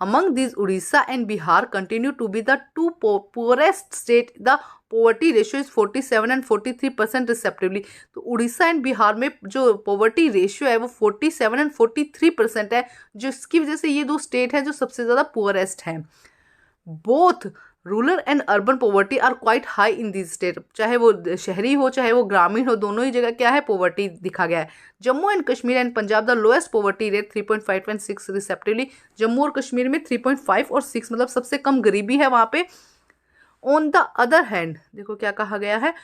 Among these, Odisha and Bihar continue to be the two poorest state. The poverty ratio is 47 and 43% respectively. तो उड़ीसा एंड बिहार में जो पॉवर्टी रेशियो है वो 47 एंड 43% है, जिसकी वजह से ये दो स्टेट है जो सबसे ज़्यादा पुअरेस्ट हैं। Both rural and urban poverty are quite high in this state. चाहे वो शहरी हो चाहे वो ग्रामीण हो, दोनों ही जगह क्या है, पॉवर्टी दिखा गया है। Jammu and Kashmir and Punjab the lowest poverty rate 3.5 and 6 respectively. Jammu और कश्मीर में 3.5 और 6 मतलब सबसे कम गरीबी है वहाँ पे। ऑन द अदर हैंड, देखो क्या कहा गया है,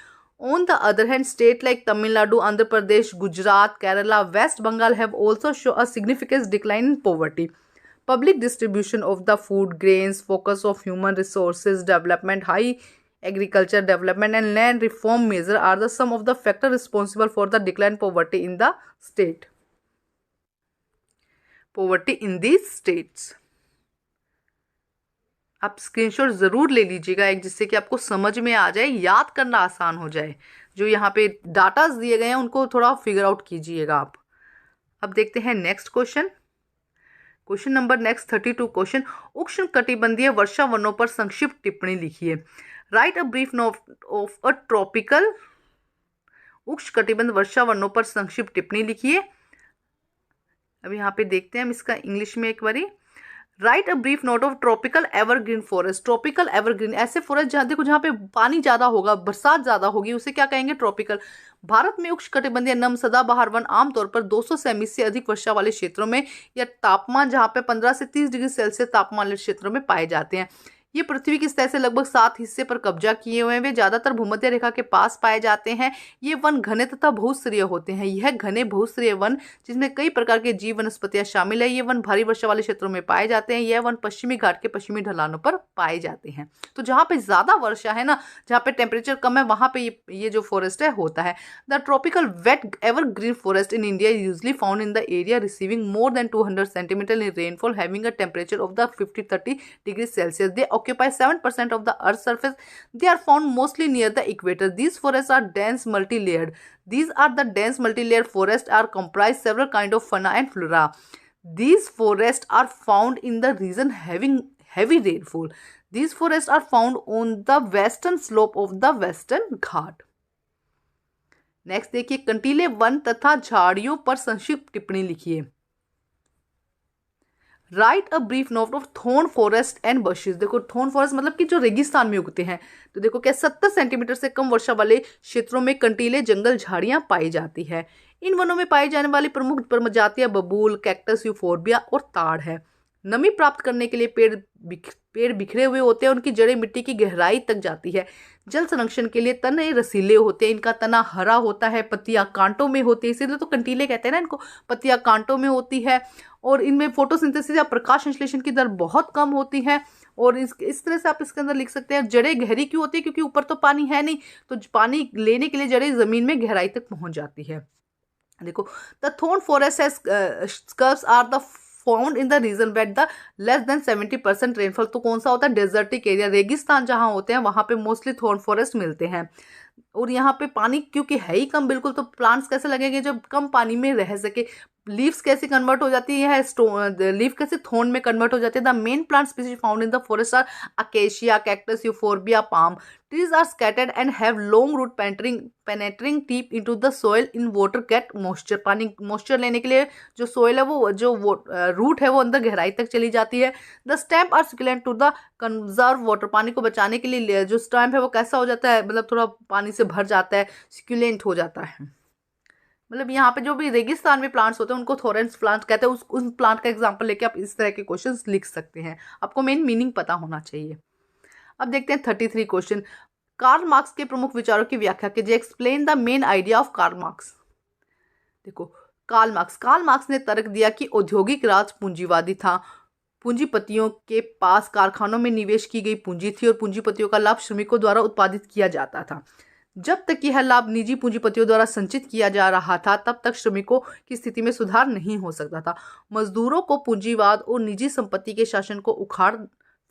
on the other hand state like Tamil Nadu, Andhra Pradesh, Gujarat, Kerala, west Bengal have also show a significant decline in poverty. Public distribution of the food, grains, focus of human resources development, high agriculture development and land reform measure are the some of the factors responsible for the decline poverty in the state. Poverty in these states. आप स्क्रीनशॉट ज़रूर ले लीजिएगा एक, जिससे कि आपको समझ में आ जाए, याद करना आसान हो जाए। जो यहाँ पे डाटाज दिए गए हैं उनको थोड़ा फिगर आउट कीजिएगा आप। अब देखते हैं next question. Question number next 32 question, उष्ण कटिबंधीय वर्षा वनों पर संक्षिप्त टिप्पणी लिखिए। Right a brief note of a tropical, उष्ण कटिबंध वर्षा वनों पर संक्षिप्त टिप्पणी लिखिए। अब यहाँ पे देखते हैं हम इसका इंग्लिश में एक बारी। Right a brief note of tropical evergreen forest. Tropical evergreen ऐसे फॉरेस्ट जहाँ देखो जहाँ पे पानी ज्यादा होगा, बरसात ज्यादा होगी, उसे क्या कहेंगे, ट्रॉपिकल। भारत में उष्णकटिबंधीय नम सदाबहार वन आमतौर पर 200 सेमी से अधिक वर्षा वाले क्षेत्रों में या तापमान जहाँ पे 15 से 30 डिग्री सेल्सियस तापमान वाले क्षेत्रों में पाए जाते हैं। ये पृथ्वी की सतह से लगभग 7 हिस्से पर कब्जा किए हुए हैं। वे ज्यादातर भूमध्य रेखा के पास पाए जाते हैं। ये वन घने तथा बहुस्तरीय होते हैं। यह घने बहुस्तरीय वन जिसमें कई प्रकार के जीव वनस्पतियां शामिल है। ये वन भारी वर्षा वाले क्षेत्रों में पाए जाते हैं। यह वन पश्चिमी घाट के पश्चिमी ढलानों पर पाए जाते हैं। तो जहाँ पे ज्यादा वर्षा है ना, जहाँ पे टेम्परेचर कम है, वहां पे ये जो फॉरेस्ट है होता है। The tropical wet evergreen forest in India is usually found in the area receiving more than 200 centimetre in rainfall having a temperature of the 50-30 degree Celsius. They occupy 7% of the Earth's surface. They are found mostly near the equator. These forests are dense, multi-layered. These are the dense, multi-layered forests are comprise several kind of fauna and flora. These forests are found in the region having heavy rainfall. These forests are found on the western slope of the Western Ghat. Next देखिए, कंटीले वन तथा झाड़ियों पर संक्षिप्त टिप्पणी लिखिए। Right a brief note of thorn forest and buses. देखो थॉर्न फॉरेस्ट मतलब कि जो रेगिस्तान में उगते हैं। तो देखो क्या 70 सेंटीमीटर से कम वर्षा वाले क्षेत्रों में कंटीले जंगल झाड़ियां पाई जाती है। इन वनों में पाई जाने वाली प्रमुख प्रजातियां बबूल, कैक्टस, यूफोर्बिया और ताड़ है। नमी प्राप्त करने के लिए पेड़ बिखरे हुए होते हैं। उनकी जड़ें मिट्टी की गहराई तक जाती है। जल संरक्षण के लिए तने रसीले होते हैं। इनका तना हरा होता है। पत्तियां कांटों में होती है, इसीलिए तो कंटीले कहते हैं ना इनको। पत्तियां कांटों में होती है और इनमें फोटोसिंथेसिस या प्रकाश संश्लेषण की दर बहुत कम होती है और इस तरह से आप इसके अंदर लिख सकते हैं जड़ें गहरी क्यों होती है, क्योंकि ऊपर तो पानी है नहीं, तो पानी लेने के लिए जड़ें जमीन में गहराई तक पहुंच जाती है। देखो, the thorn forest has curves are the found in the region wet the less than 70% rainfall. तो कौन सा होता है? डेजर्टिक एरिया, रेगिस्तान जहां होते हैं वहां पे मोस्टली थॉर्न फॉरेस्ट मिलते हैं। और यहाँ पे पानी क्योंकि है ही कम बिल्कुल, तो प्लांट्स कैसे लगेंगे जब कम पानी में रह सके? लीव्स कैसे कन्वर्ट हो जाती है, लीफ कैसे थोर्न में कन्वर्ट हो जाती है? The main plant species found in the forest are acacia, cactus, euphorbia, palm. Trees are scattered and have long root penetrating deep into the soil in water get moisture. पानी मॉइस्चर लेने के लिए जो सोइल है वो जो रूट है वो अंदर गहराई तक चली जाती है। The stem are succulent to the conserve water. पानी को बचाने के लिए जो स्टेम है वो कैसा हो जाता है, मतलब थोड़ा पानी से भर जाता है, सक्यूलेंट हो जाता है। मतलब यहाँ पे जो भी रेगिस्तान में प्लांट्स होते हैं उनको थोरेंस प्लांट कहते हैं। उस प्लांट का एग्जांपल लेके आप इस तरह के क्वेश्चंस लिख सकते हैं। आपको मेन मीनिंग पता होना चाहिए। अब देखते हैं 33 क्वेश्चन। कार्ल मार्क्स के प्रमुख विचारों की व्याख्या कीजिए। Explain the main idea of Karl Marx. देखो, कार्ल मार्क्स ने तर्क दिया कि औद्योगिक राज पूंजीवादी था। पूंजीपतियों के पास कारखानों में निवेश की गई पूंजी थी और पूंजीपतियों का लाभ श्रमिकों द्वारा उत्पादित किया जाता था। जब तक यह लाभ निजी पूंजीपतियों द्वारा संचित किया जा रहा था तब तक श्रमिकों की स्थिति में सुधार नहीं हो सकता था। मजदूरों को पूंजीवाद और निजी संपत्ति के शासन को उखाड़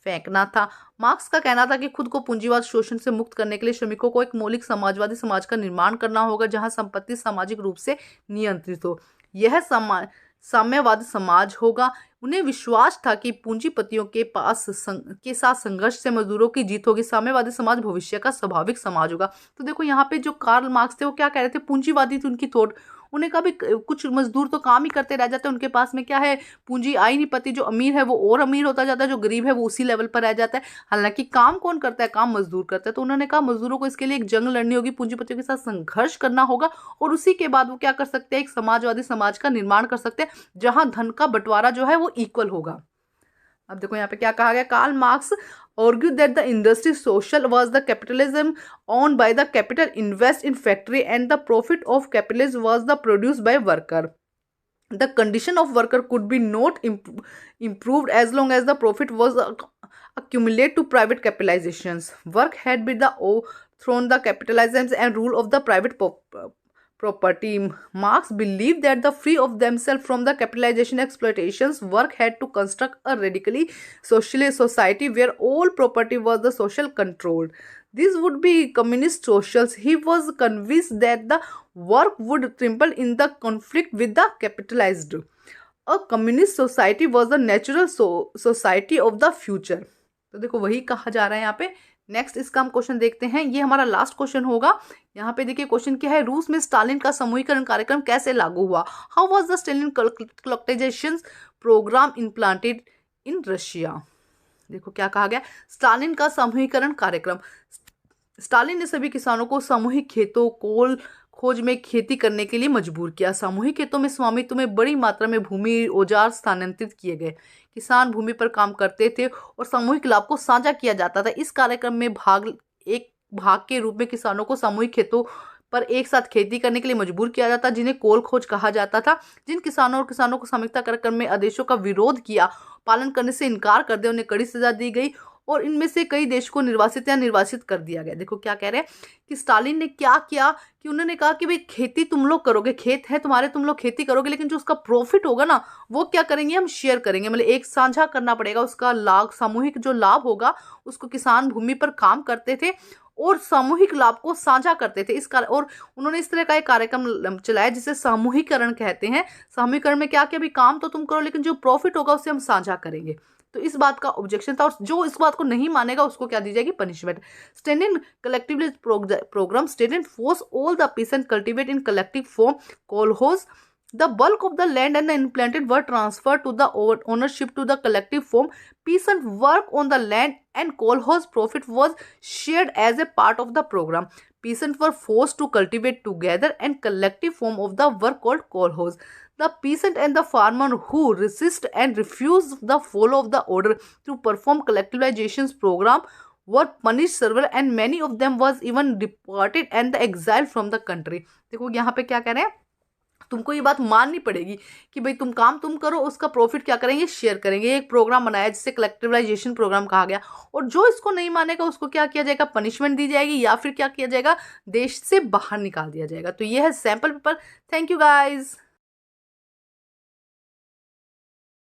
फेंकना था। मार्क्स का कहना था कि खुद को पूंजीवाद शोषण से मुक्त करने के लिए श्रमिकों को एक मौलिक समाजवादी समाज का निर्माण करना होगा जहां संपत्ति सामाजिक रूप से नियंत्रित हो। यह साम्यवादी समाज होगा। उन्हें विश्वास था कि पूंजीपतियों के साथ संघर्ष से मजदूरों की जीत होगी। साम्यवादी समाज भविष्य का स्वाभाविक समाज होगा। तो देखो, यहाँ पे जो कार्ल मार्क्स थे वो क्या कह रहे थे? पूंजीवादी थी उनकी थॉट। उन्हें कभी कुछ मजदूर तो काम ही करते रह जाते हैं, उनके पास में क्या है, पूंजी आई नहीं पाती। जो अमीर है वो और अमीर होता जाता है, जो गरीब है वो उसी लेवल पर रह जाता है। हालांकि काम कौन करता है? काम मजदूर करता है। तो उन्होंने कहा मजदूरों को इसके लिए एक जंग लड़नी होगी, पूंजीपतियों के साथ संघर्ष करना होगा और उसी के बाद वो क्या कर सकते हैं? एक समाजवादी समाज का निर्माण कर सकते हैं जहां धन का बंटवारा जो है वो इक्वल होगा। अब देखो यहाँ पे क्या कहा गया। Karl Marx argued that the industry social was the capitalism owned by the capital invest in factory and the profit of capitalist was the produced by worker. The condition of worker could be not improved as long as the profit was accumulated to private capitalizations. Work had been the overthrown the capitalism and rule of the private property. Marx believed that the free of themselves from the capitalization exploitations, work had to construct a radically socialist society where all property was the social controlled. These would be communist socials. He was convinced that the work would tremble in the conflict with the capitalized. A communist society was the natural society of the future. तो देखो वही कहा जा रहा है यहाँ पे। नेक्स्ट इसका हम क्वेश्चन देखते हैं। ये हमारा लास्ट क्वेश्चन होगा। यहाँ पे देखिए क्वेश्चन क्या है। रूस में स्टालिन का समूहीकरण कार्यक्रम कैसे लागू हुआ? How was the Stalin collectivisation programme implanted in Russia? देखो क्या कहा गया। स्टालिन का समूहीकरण कार्यक्रम। स्टालिन ने सभी किसानों को सामूहिक खेतों कोल खोज में खेती करने के लिए मजबूर किया। सामूहिक खेतों में स्वामित्व में बड़ी मात्रा में भूमि औजार स्थानांतरित किए गए। किसान भूमि पर काम करते थे और सामूहिक लाभ को साझा किया जाता था। इस कार्यक्रम में एक भाग के रूप में किसानों को सामूहिक खेतों पर एक साथ खेती करने के लिए मजबूर किया जाता, जिन्हें कोल खोज कहा जाता था। जिन किसानों को सामूहिकता कार्यक्रम में आदेशों का विरोध किया, पालन करने से इनकार कर दिया, उन्हें कड़ी सजा दी गई और इनमें से कई देश को निर्वासित कर दिया गया। देखो क्या कह रहे हैं कि स्टालिन ने क्या किया कि उन्होंने कहा कि भाई खेती तुम लोग करोगे, खेत है तुम्हारे, तुम लोग खेती करोगे, लेकिन जो उसका प्रॉफिट होगा ना वो क्या करेंगे? हम शेयर करेंगे। मतलब एक साझा करना पड़ेगा उसका लाभ। सामूहिक जो लाभ होगा उसको किसान भूमि पर काम करते थे और सामूहिक लाभ को साझा करते थे। और उन्होंने इस तरह का एक कार्यक्रम चलाया जिसे सामूहिकरण कहते हैं। सामूहिकरण में क्या किया? भाई काम तो तुम करो लेकिन जो प्रॉफिट होगा उसे हम साझा करेंगे। तो इस बात का ऑब्जेक्शन था और जो इस बात को नहीं मानेगा उसको क्या दी जाएगी? Punishment. Standing collectively programme state force all the peasant cultivate in collective form kolkhoz. The bulk of the land and the implanted were transferred to the ownership to the collective form. Peasant work on the land and kolkhoz profit was shared as a part of the program. Peasants were forced to cultivate together and collective form of the work called kolkhoz. The peasant and the farmer who resist and refuse the follow of the order to perform collectivization's program were punished severely and many of them was even deported and exiled from the country. देखो यहाँ पे क्या कह रहे हैं? तुमको ये बात माननी पड़ेगी कि भाई तुम काम तुम करो, उसका प्रॉफिट क्या करेंगे, शेयर करेंगे। एक प्रोग्राम बनाया जिसे कलेक्टिवलाइजेशन प्रोग्राम कहा गया, और जो इसको नहीं मानेगा उसको क्या किया जाएगा, पनिशमेंट दी जाएगी या फिर क्या किया जाएगा, देश से बाहर निकाल दिया जाएगा। तो ये है sample paper. Thank you guys.